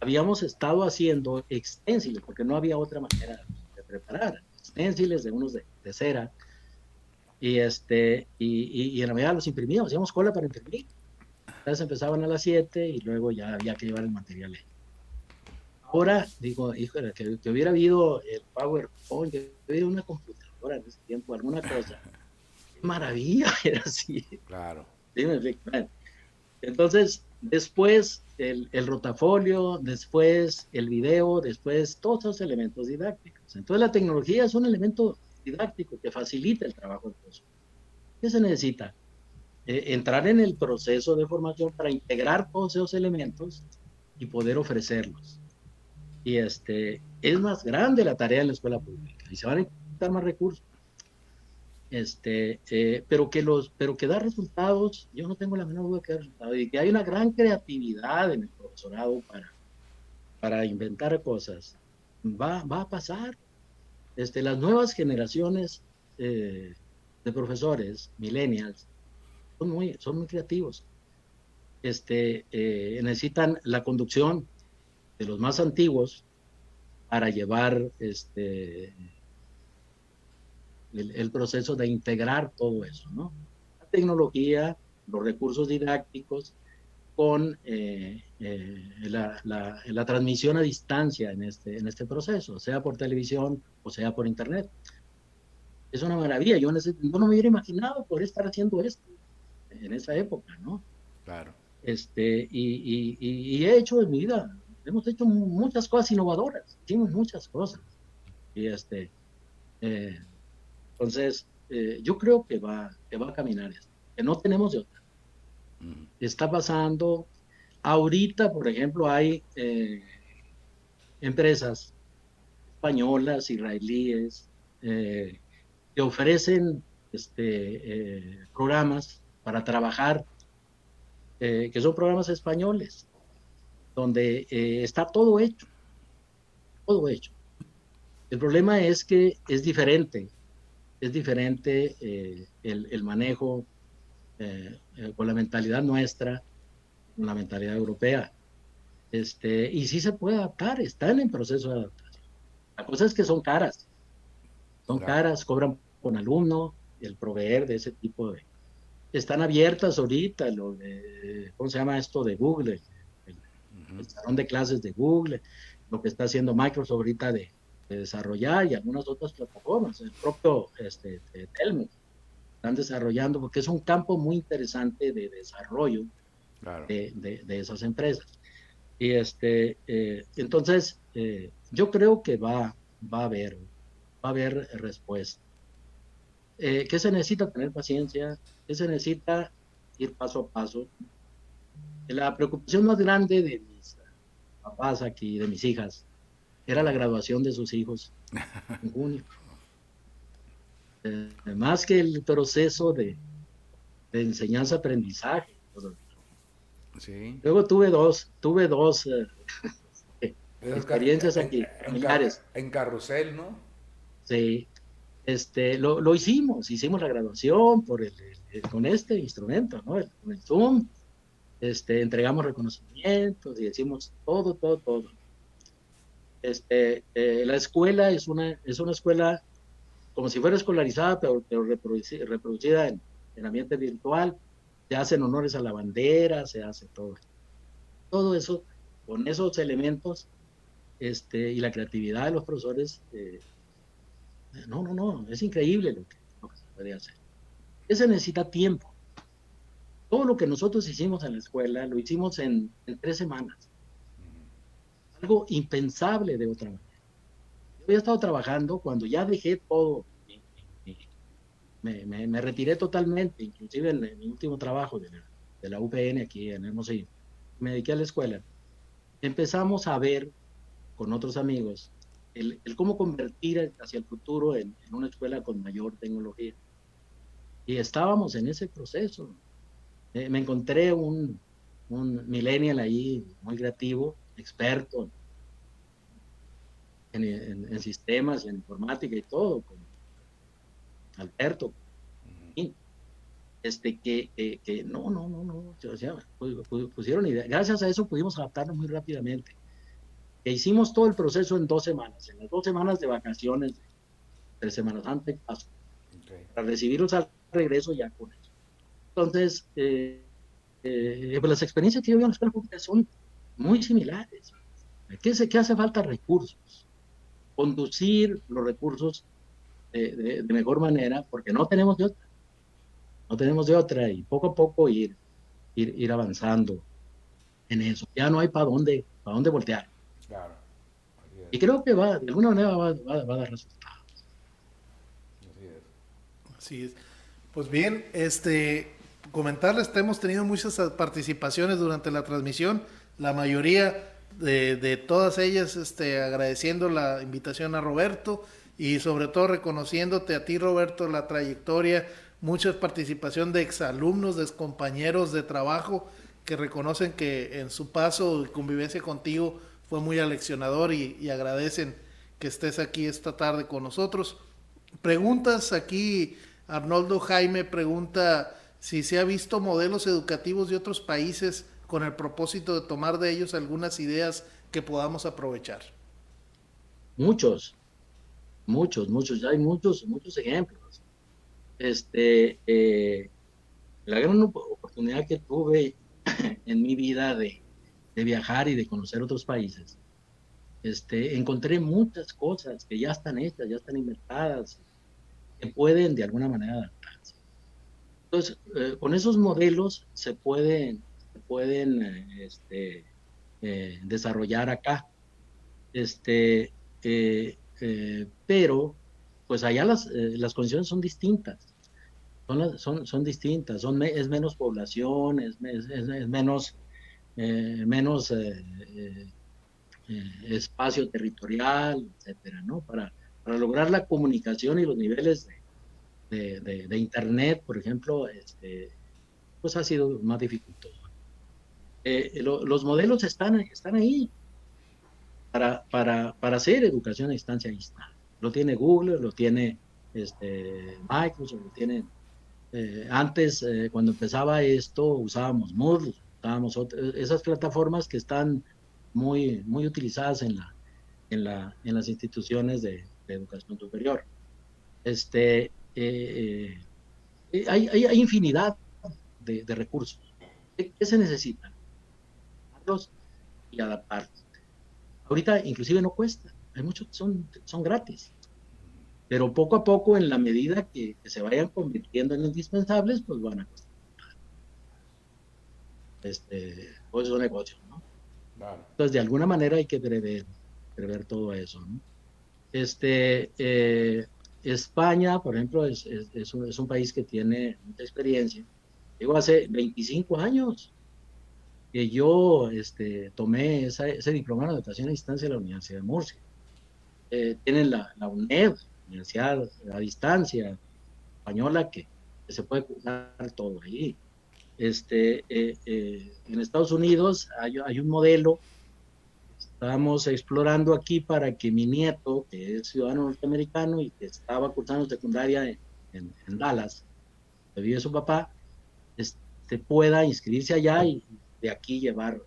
A: habíamos estado haciendo extensiles, porque no había otra manera de preparar, extensiles de unos de cera, y en la mañana los imprimíamos, hacíamos cola para imprimir. Entonces empezaban a las 7 y luego ya había que llevar el material ahí. Ahora digo, híjole, que hubiera habido el PowerPoint, que hubiera una computadora en ese tiempo, alguna cosa. ¡Qué maravilla! Era así.
C: Claro.
A: Dime, bueno, entonces, después el rotafolio, después el video, después todos esos elementos didácticos. Entonces, la tecnología es un elemento didáctico que facilita el trabajo del profesor. ¿Qué se necesita? Entrar en el proceso de formación para integrar todos esos elementos y poder ofrecerlos. Y es más grande la tarea en la escuela pública y se van a necesitar más recursos. Pero que da resultados, yo no tengo la menor duda que da resultados, y que hay una gran creatividad en el profesorado para inventar cosas, va a pasar. Las nuevas generaciones de profesores, millennials, son muy creativos. Necesitan la conducción de los más antiguos para llevar el proceso de integrar todo eso, ¿no? La tecnología, los recursos didácticos, con la transmisión a distancia en este proceso, sea por televisión o sea por internet. Es una maravilla. Yo no me hubiera imaginado poder estar haciendo esto en esa época, ¿no?
C: Claro.
A: Y he hecho en mi vida, hemos hecho muchas cosas innovadoras, hicimos muchas cosas. Y eh, entonces, yo creo que va a caminar esto, que no tenemos de otra. Está pasando, ahorita, por ejemplo, hay empresas españolas, israelíes, que ofrecen programas para trabajar, que son programas españoles, donde está todo hecho, todo hecho. El problema es que es diferente el manejo con la mentalidad nuestra, con la mentalidad europea. Y sí se puede adaptar, están en proceso de adaptación. La cosa es que
C: Claro.
A: cobran por alumno, el proveer de ese tipo de... Están abiertas ahorita, ¿cómo se llama esto? De Google, el salón de clases de Google, lo que está haciendo Microsoft ahorita de desarrollar y algunas otras plataformas, el propio Telmex están desarrollando, porque es un campo muy interesante de desarrollo
C: Claro.
A: de esas empresas. Y entonces, Yo creo que va a haber respuesta. ¿Qué se necesita? Tener paciencia. ¿Qué se necesita? Ir paso a paso. La preocupación más grande de mis papás aquí, de mis hijas, era la graduación de sus hijos en junio. Más que el proceso de enseñanza-aprendizaje.
C: Sí.
A: Luego tuve dos
C: Esas
A: experiencias aquí, familiares.
C: en carrusel, ¿no?
A: Sí, lo hicimos la graduación con este instrumento, ¿no? Con el Zoom, entregamos reconocimientos y decimos todo, todo, todo. La escuela es una escuela como si fuera escolarizada, pero reproducida en ambiente virtual. Se hacen honores a la bandera, se hace todo. Todo eso, con esos elementos, y la creatividad de los profesores, no, no, no, es increíble lo que se puede hacer. ¿Qué se necesita? Tiempo. Todo lo que nosotros hicimos en la escuela lo hicimos en 3 semanas. Algo impensable de otra manera. Yo había estado trabajando cuando ya dejé todo, me retiré totalmente, inclusive en mi último trabajo de la UPN aquí en Hermosillo. Me dediqué a la escuela. Empezamos a ver con otros amigos el cómo convertir hacia el futuro en una escuela con mayor tecnología. Y estábamos en ese proceso. Me encontré un millennial ahí muy creativo, experto en sistemas y en informática y todo, como Alberto, que no, no, no, no, o sea, pusieron idea. Gracias a eso pudimos adaptarnos muy rápidamente. E hicimos todo el proceso en 2 semanas, en las 2 semanas de vacaciones, 3 semanas antes,
C: Okay.
A: para recibirlos al regreso ya con eso. Entonces, pues las experiencias que yo veo en la escuela pública son muy similares. ¿Qué hace falta? Recursos. Conducir los recursos de mejor manera, porque no tenemos de otra. No tenemos de otra y poco a poco ir avanzando en eso. Ya no hay para dónde voltear.
C: Claro. Así es.
A: Y creo que de alguna manera va a dar resultados.
C: Así es.
B: Así es. Pues bien, comentarles que hemos tenido muchas participaciones durante la transmisión, la mayoría de todas ellas agradeciendo la invitación a Roberto y sobre todo reconociéndote a ti, Roberto, la trayectoria, mucha participación de exalumnos, de compañeros de trabajo que reconocen que en su paso y convivencia contigo fue muy aleccionador y agradecen que estés aquí esta tarde con nosotros. Preguntas aquí, Arnoldo Jaime pregunta si se ha visto modelos educativos de otros países con el propósito de tomar de ellos algunas ideas que podamos aprovechar.
A: Muchos, muchos, muchos, ya hay muchos, muchos ejemplos. Este, eh, la gran oportunidad que tuve en mi vida de viajar y de conocer otros países, encontré muchas cosas que ya están hechas, ya están inventadas, que pueden de alguna manera adaptarse. Entonces, con esos modelos se pueden desarrollar acá. Pero, pues allá las condiciones son distintas. Son distintas, es menos población, es menos espacio territorial, etcétera, ¿no? Para lograr la comunicación y los niveles de Internet, por ejemplo, pues ha sido más dificultoso. Los modelos están ahí para hacer educación a distancia a distancia. Lo tiene Google, lo tiene Microsoft, lo tiene. Antes, cuando empezaba esto, usábamos Moodle, usábamos esas plataformas que están muy, muy utilizadas en las instituciones de educación superior. Hay infinidad de recursos. ¿Qué se necesita? Darlos y adaptarlos. Ahorita inclusive no cuesta, hay muchos que son gratis, pero poco a poco, en la medida que se vayan convirtiendo en indispensables, pues van a costar. Pues son negocios, ¿no?
C: Claro.
A: Entonces, de alguna manera hay que prever. prever todo eso, ¿no? Este, eh, España, por ejemplo, es un país que tiene mucha experiencia. Llegó hace 25 años que yo tomé ese diplomado de educación a distancia de la Universidad de Murcia. Tienen la UNED, Universidad a Distancia Española, que se puede cursar todo ahí. En Estados Unidos hay un modelo que estamos explorando aquí para que mi nieto, que es ciudadano norteamericano y que estaba cursando secundaria en Dallas, que vive su papá, pueda inscribirse allá y de aquí llevar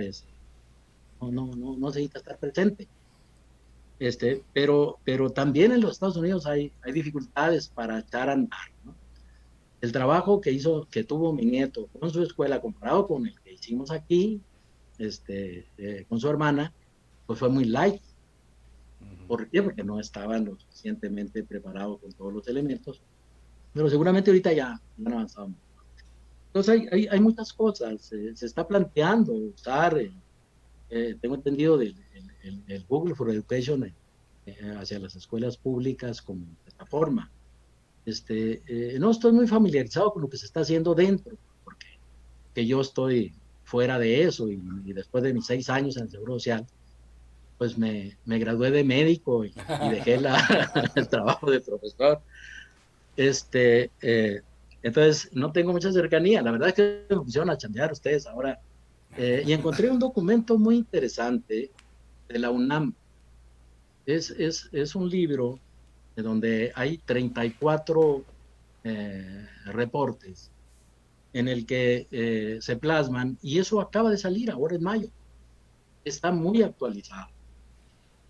A: ese. No se necesita estar presente. Pero también en los Estados Unidos hay dificultades para echar a andar, ¿no? El trabajo que tuvo mi nieto con su escuela comparado con el que hicimos aquí, con su hermana, pues fue muy light. ¿Por qué? Porque no estaban lo suficientemente preparados con todos los elementos, pero seguramente ahorita ya han avanzado. Entonces hay muchas cosas, se está planteando usar, tengo entendido, el Google for Education hacia las escuelas públicas como plataforma. No estoy muy familiarizado con lo que se está haciendo dentro, porque que yo estoy fuera de eso y después de mis 6 años en el Seguro Social, pues me gradué de médico y dejé el trabajo de profesor. Este, eh, entonces, no tengo mucha cercanía. La verdad es que me pusieron a chambear ustedes ahora. Y encontré un documento muy interesante de la UNAM. Es un libro de donde hay 34 reportes en el que se plasman, y eso acaba de salir ahora en mayo. Está muy actualizado.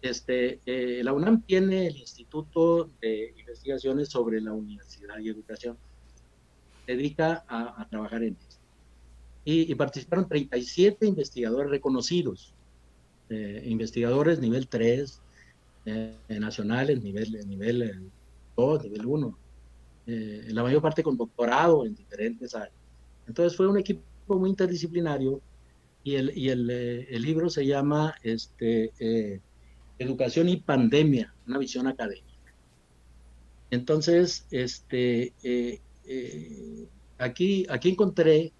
A: La UNAM tiene el Instituto de Investigaciones sobre la Universidad y Educación. Se dedica a trabajar en esto. Y participaron 37 investigadores reconocidos, investigadores nivel 3, nacionales, nivel 2, nivel 1, la mayor parte con doctorado en diferentes áreas. Entonces fue un equipo muy interdisciplinario y el libro se llama Educación y Pandemia, una visión académica. Entonces, aquí encontré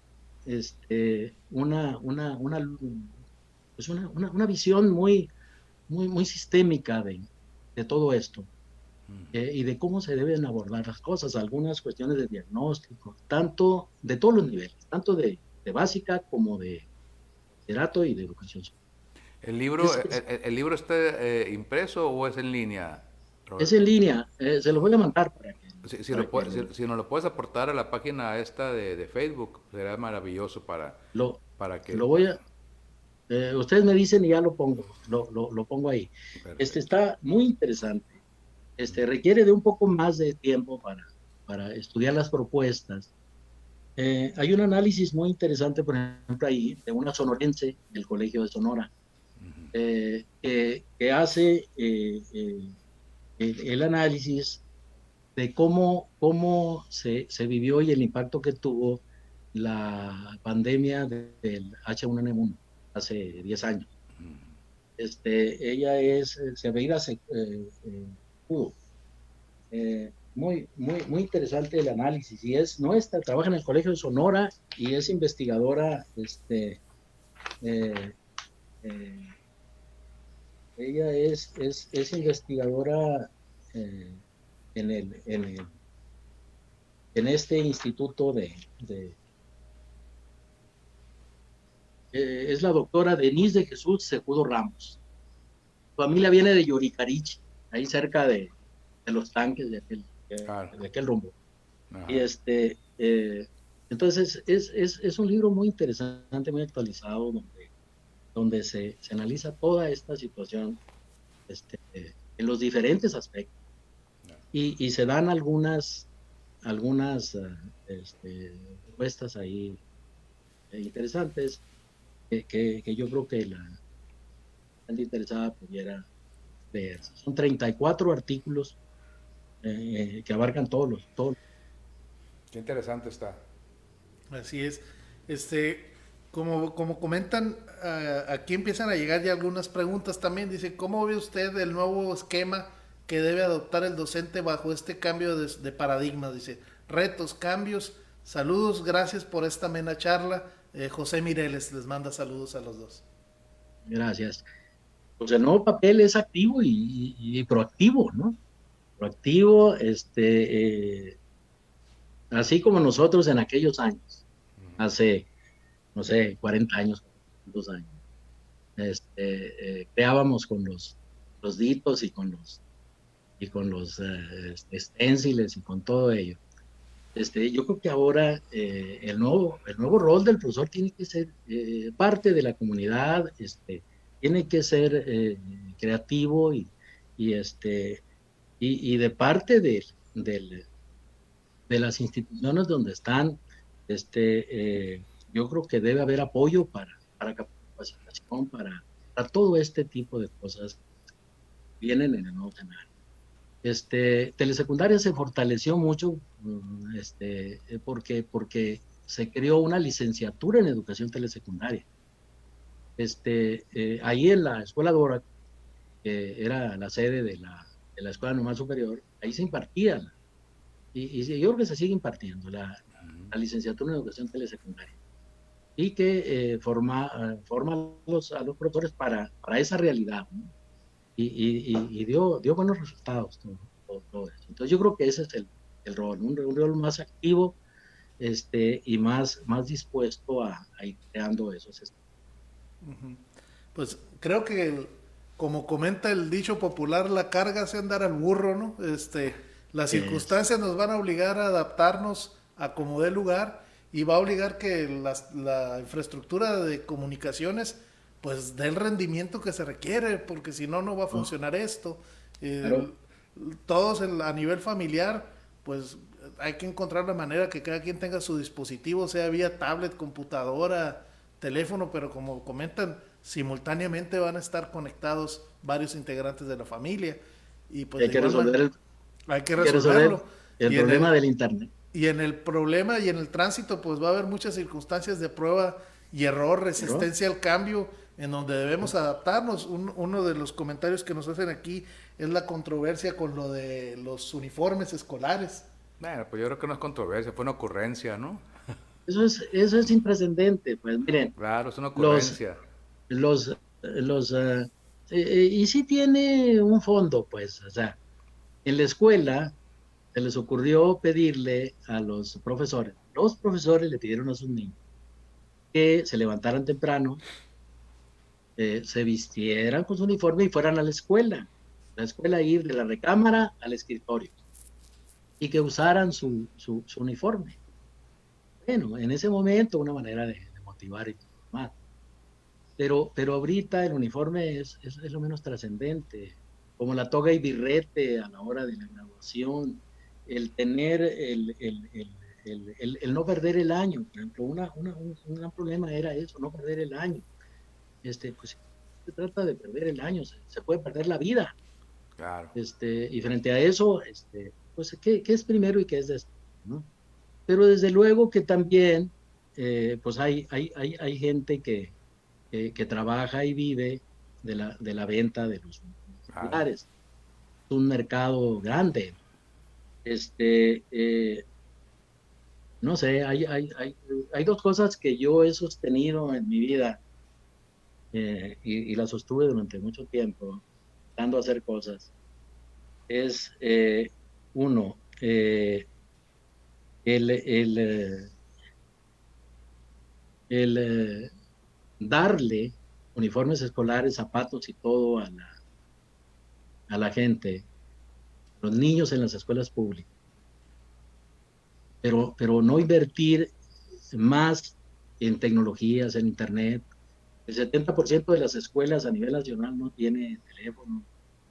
A: una visión muy sistémica de todo esto, y de cómo se deben abordar las cosas, algunas cuestiones de diagnóstico, tanto de todos los niveles, tanto de básica como de bachillerato y de educación.
C: ¿El libro,
A: Es, es,
C: el libro está impreso o es en línea,
A: es en
C: Roberto?
A: línea, se lo voy a mandar para que,
C: Si, si nos lo puedes aportar a la página esta de Facebook, será maravilloso
A: lo,
C: para que...
A: lo voy a, ustedes me dicen y ya lo pongo, lo pongo ahí.
C: Perfecto.
A: Está muy interesante. Requiere de un poco más de tiempo para estudiar las propuestas. Hay un análisis muy interesante, por ejemplo, ahí, de una sonorense del Colegio de Sonora, que hace el análisis de cómo se vivió y el impacto que tuvo la pandemia del H1N1 hace 10 años. Ella se veía pudo. Muy interesante el análisis y es nuestra, trabaja en el Colegio de Sonora y es investigadora, eh, eh, ella es investigadora eh, en este instituto es la doctora Denise de Jesús Sejudo Ramos. Su familia viene de Yoricarichi, ahí cerca de los tanques
C: Claro.
A: de aquel rumbo. Y
C: Ajá.
A: entonces es un libro muy interesante, muy actualizado, donde se analiza toda esta situación en los diferentes aspectos. Y se dan algunas propuestas ahí interesantes que yo creo que la gente interesada pudiera leer. Son 34 artículos que abarcan todos.
C: Qué interesante está.
B: Así es. Este, Como comentan, aquí empiezan a llegar ya algunas preguntas también. Dice, ¿cómo ve usted el nuevo esquema que debe adoptar el docente bajo este cambio de paradigma? Dice, retos, cambios, saludos, gracias por esta amena charla. José Mireles les manda saludos a los dos.
A: Gracias. Pues el nuevo papel es activo y proactivo, ¿no? Proactivo, así como nosotros en aquellos años, hace, no sé, 40 años, 2 años, creábamos con los ditos y con los esténciles y con todo ello. Yo creo que ahora el nuevo rol del profesor tiene que ser parte de la comunidad, tiene que ser creativo y, este, y de parte del, de las instituciones donde están, yo creo que debe haber apoyo para capacitación, para todo este tipo de cosas que vienen en el nuevo escenario. Telesecundaria se fortaleció mucho, porque se creó una licenciatura en educación telesecundaria. Ahí en la Escuela Dora, que era la sede de la Escuela Normal Superior, ahí se impartía, y yo creo que se sigue impartiendo la licenciatura en educación telesecundaria, y que forma a los profesores para esa realidad, ¿no? Y dio buenos resultados todo eso. Entonces yo creo que ese es el rol, un rol más activo, y más dispuesto a ir creando esos espacios.
B: Pues creo que, como comenta el dicho popular, la carga hace andar al burro, ¿no? Las
A: Es,
B: circunstancias nos van a obligar a adaptarnos a como dé lugar y va a obligar que la infraestructura de comunicaciones pues dé el rendimiento que se requiere, porque si no, no va a
A: ¿no?
B: funcionar esto. El-
A: Claro,
B: Todos a nivel familiar, pues hay que encontrar la manera que cada quien tenga su dispositivo, sea vía tablet, computadora, teléfono, pero como comentan, simultáneamente van a estar conectados varios integrantes de la familia y pues
A: hay
B: de
A: que
B: igual manera
A: resolver el,
B: hay que
A: hay que resolver
B: resolverlo.
A: el
B: Y en
A: problema
B: el,
A: del Internet.
B: y en el problema y en el tránsito, pues va a haber muchas circunstancias de prueba y error,
A: ¿No?
B: resistencia al cambio, en donde debemos adaptarnos. Uno de los comentarios que nos hacen aquí es la controversia con lo de los uniformes escolares.
C: Bueno, pues yo creo que no es controversia, fue una ocurrencia, ¿no?
A: Eso es intrascendente. Pues miren,
C: Claro, es una
A: los,
C: ocurrencia.
A: y sí tiene un fondo, pues, o sea, en la escuela se les ocurrió pedirle a los profesores le pidieron a sus niños que se levantaran temprano, se vistieran con su uniforme y fueran a la escuela. La escuela ir de la recámara al escritorio y que usaran su uniforme. Bueno, en ese momento una manera de motivar y más. Pero ahorita el uniforme es lo menos trascendente, como la toga y birrete a la hora de la graduación, el tener el no perder el año. Por ejemplo, un gran problema era eso, no perder el año. Pues se trata de perder el año, se puede perder la vida.
C: Claro.
A: Y frente a eso, pues, ¿qué es primero y qué es después, ¿no? Pero desde luego que también, pues hay gente que trabaja y vive de la venta de los
C: Claro.
A: celulares. Es un mercado grande. No sé, hay dos cosas que yo he sostenido en mi vida, y las sostuve durante mucho tiempo, dando a hacer cosas. Es, uno, el darle uniformes escolares, zapatos y todo a la gente, los niños en las escuelas públicas, pero no invertir más en tecnologías, en Internet. El 70% de las escuelas a nivel nacional no tiene teléfono,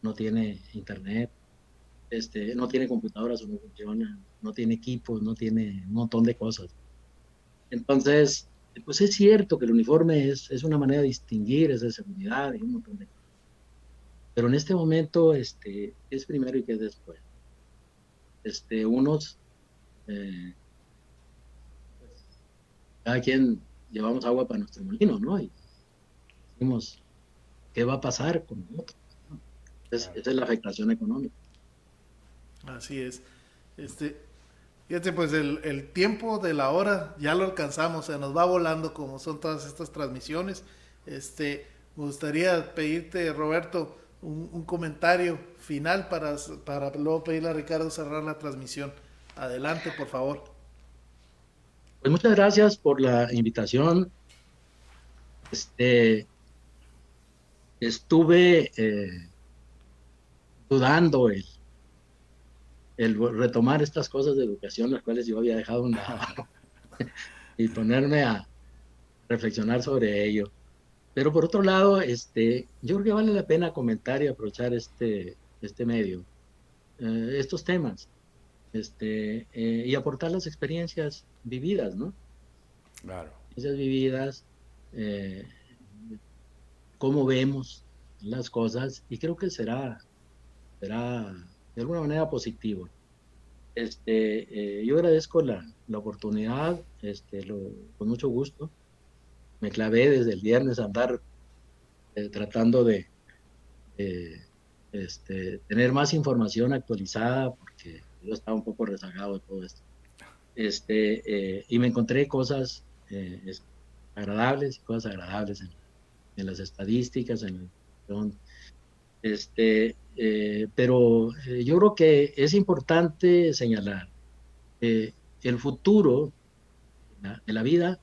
A: no tiene Internet, no tiene computadoras o no funcionan, no tiene equipos, no tiene un montón de cosas. Entonces, pues es cierto que el uniforme es una manera de distinguir, es de seguridad y un montón de cosas. Pero en este momento, ¿qué es primero y qué es después? Unos, pues, cada quien llevamos agua para nuestro molino, ¿no? Y decimos, ¿qué va a pasar con nosotros?
C: Claro.
A: Esa es la afectación económica.
B: Así es. Este, fíjate, pues el tiempo de la hora ya lo alcanzamos, se nos va volando como son todas estas transmisiones. Me gustaría pedirte, Roberto, un comentario final para luego pedirle a Ricardo cerrar la transmisión. Adelante, por favor.
A: Pues muchas gracias por la invitación. Este, estuve dudando el retomar estas cosas de educación, las cuales yo había dejado a un lado, y ponerme a reflexionar sobre ello. Pero por otro lado, yo creo que vale la pena comentar y aprovechar este medio, estos temas, y aportar las experiencias vividas, ¿no?
C: Claro.
A: Experiencias vividas, eh, cómo vemos las cosas, y creo que será de alguna manera positivo. Yo agradezco la oportunidad, con mucho gusto. Me clavé desde el viernes a andar tratando de, tener más información actualizada, porque yo estaba un poco rezagado de todo esto. Y me encontré cosas agradables y cosas agradables en las estadísticas, pero yo creo que es importante señalar que el futuro de la vida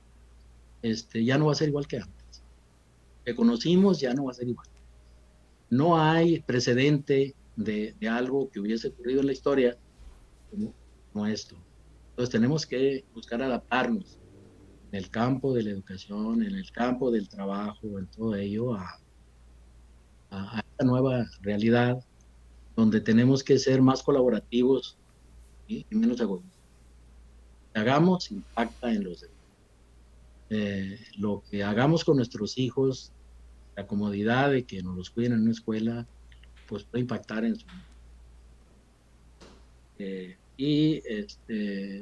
A: ya no va a ser igual que antes. Lo que conocimos ya no va a ser igual. No hay precedente de algo que hubiese ocurrido en la historia como esto. Entonces tenemos que buscar adaptarnos en el campo de la educación, en el campo del trabajo, en todo ello, a esta nueva realidad donde tenemos que ser más colaborativos y menos egoístas. Lo que hagamos impacta en los demás. Lo que hagamos con nuestros hijos, la comodidad de que nos los cuiden en una escuela, pues puede impactar en su vida.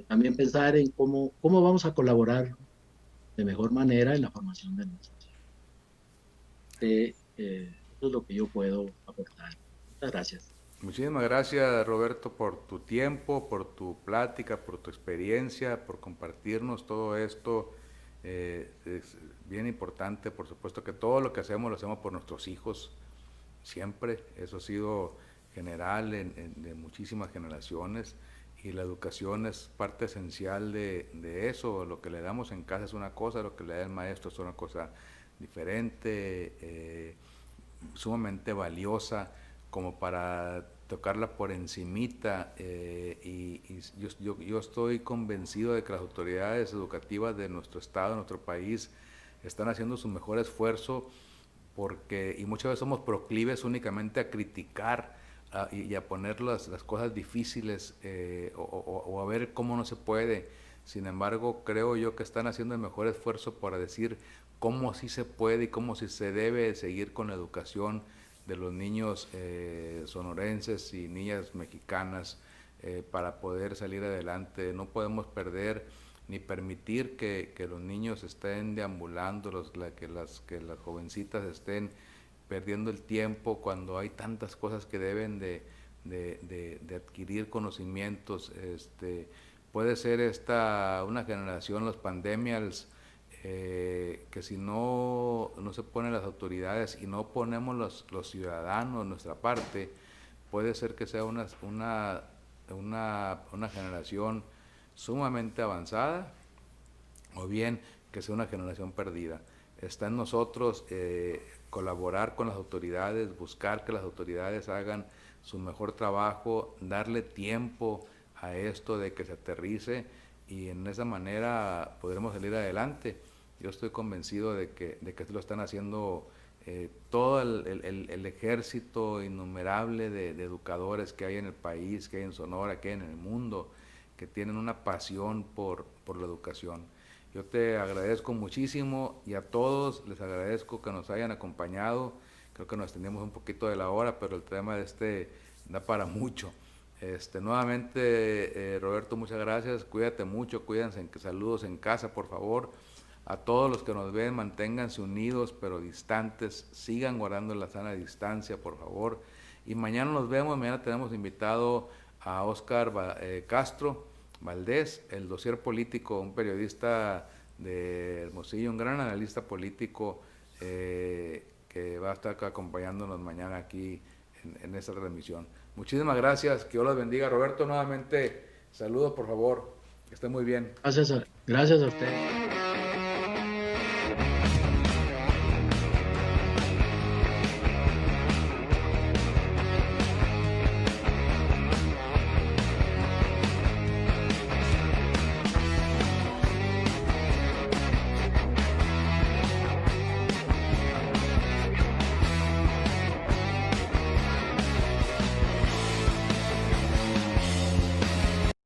A: También pensar en cómo vamos a colaborar de mejor manera en la formación de nuestros hijos. Eso es lo que yo puedo aportar. Muchas gracias.
C: Muchísimas gracias, Roberto, por tu tiempo, por tu plática, por tu experiencia, por compartirnos todo esto. Es bien importante, por supuesto, que todo lo que hacemos lo hacemos por nuestros hijos, siempre. Eso ha sido general de muchísimas generaciones, y la educación es parte esencial de eso. Lo que le damos en casa es una cosa, lo que le da el maestro es una cosa diferente, sumamente valiosa, como para tocarla por encimita, y yo estoy convencido de que las autoridades educativas de nuestro estado, de nuestro país, están haciendo su mejor esfuerzo, porque, y muchas veces somos proclives únicamente a criticar y a poner las cosas difíciles, o a ver cómo no se puede. Sin embargo, creo yo que están haciendo el mejor esfuerzo para decir cómo sí se puede y cómo sí se debe seguir con la educación de los niños sonorenses y niñas mexicanas, para poder salir adelante. No podemos perder ni permitir que los niños estén deambulando, que las jovencitas estén perdiendo el tiempo cuando hay tantas cosas que deben de adquirir conocimientos. Puede ser esta una generación, los pandemials, que si no se ponen las autoridades y no ponemos los ciudadanos nuestra parte, puede ser que sea una generación sumamente avanzada, o bien que sea una generación perdida. Está en nosotros colaborar con las autoridades, buscar que las autoridades hagan su mejor trabajo, darle tiempo a esto de que se aterrice, y en esa manera podremos salir adelante. Yo estoy convencido de que esto lo están haciendo todo el ejército innumerable de educadores que hay en el país, que hay en Sonora, que hay en el mundo, que tienen una pasión por la educación. Yo te agradezco muchísimo, y a todos les agradezco que nos hayan acompañado. Creo que nos extendimos un poquito de la hora, pero el tema da para mucho. Nuevamente, Roberto, muchas gracias. Cuídate mucho, cuídense, saludos en casa, por favor. A todos los que nos ven, manténganse unidos pero distantes, sigan guardando la sana distancia, por favor. Y mañana nos vemos, mañana tenemos invitado a Óscar Castro Valdés, el dossier político, un periodista de Hermosillo, un gran analista político que va a estar acompañándonos mañana aquí en esta transmisión. Muchísimas gracias, que Dios los bendiga. Roberto, nuevamente, saludos por favor, que esté muy bien.
A: Gracias a usted.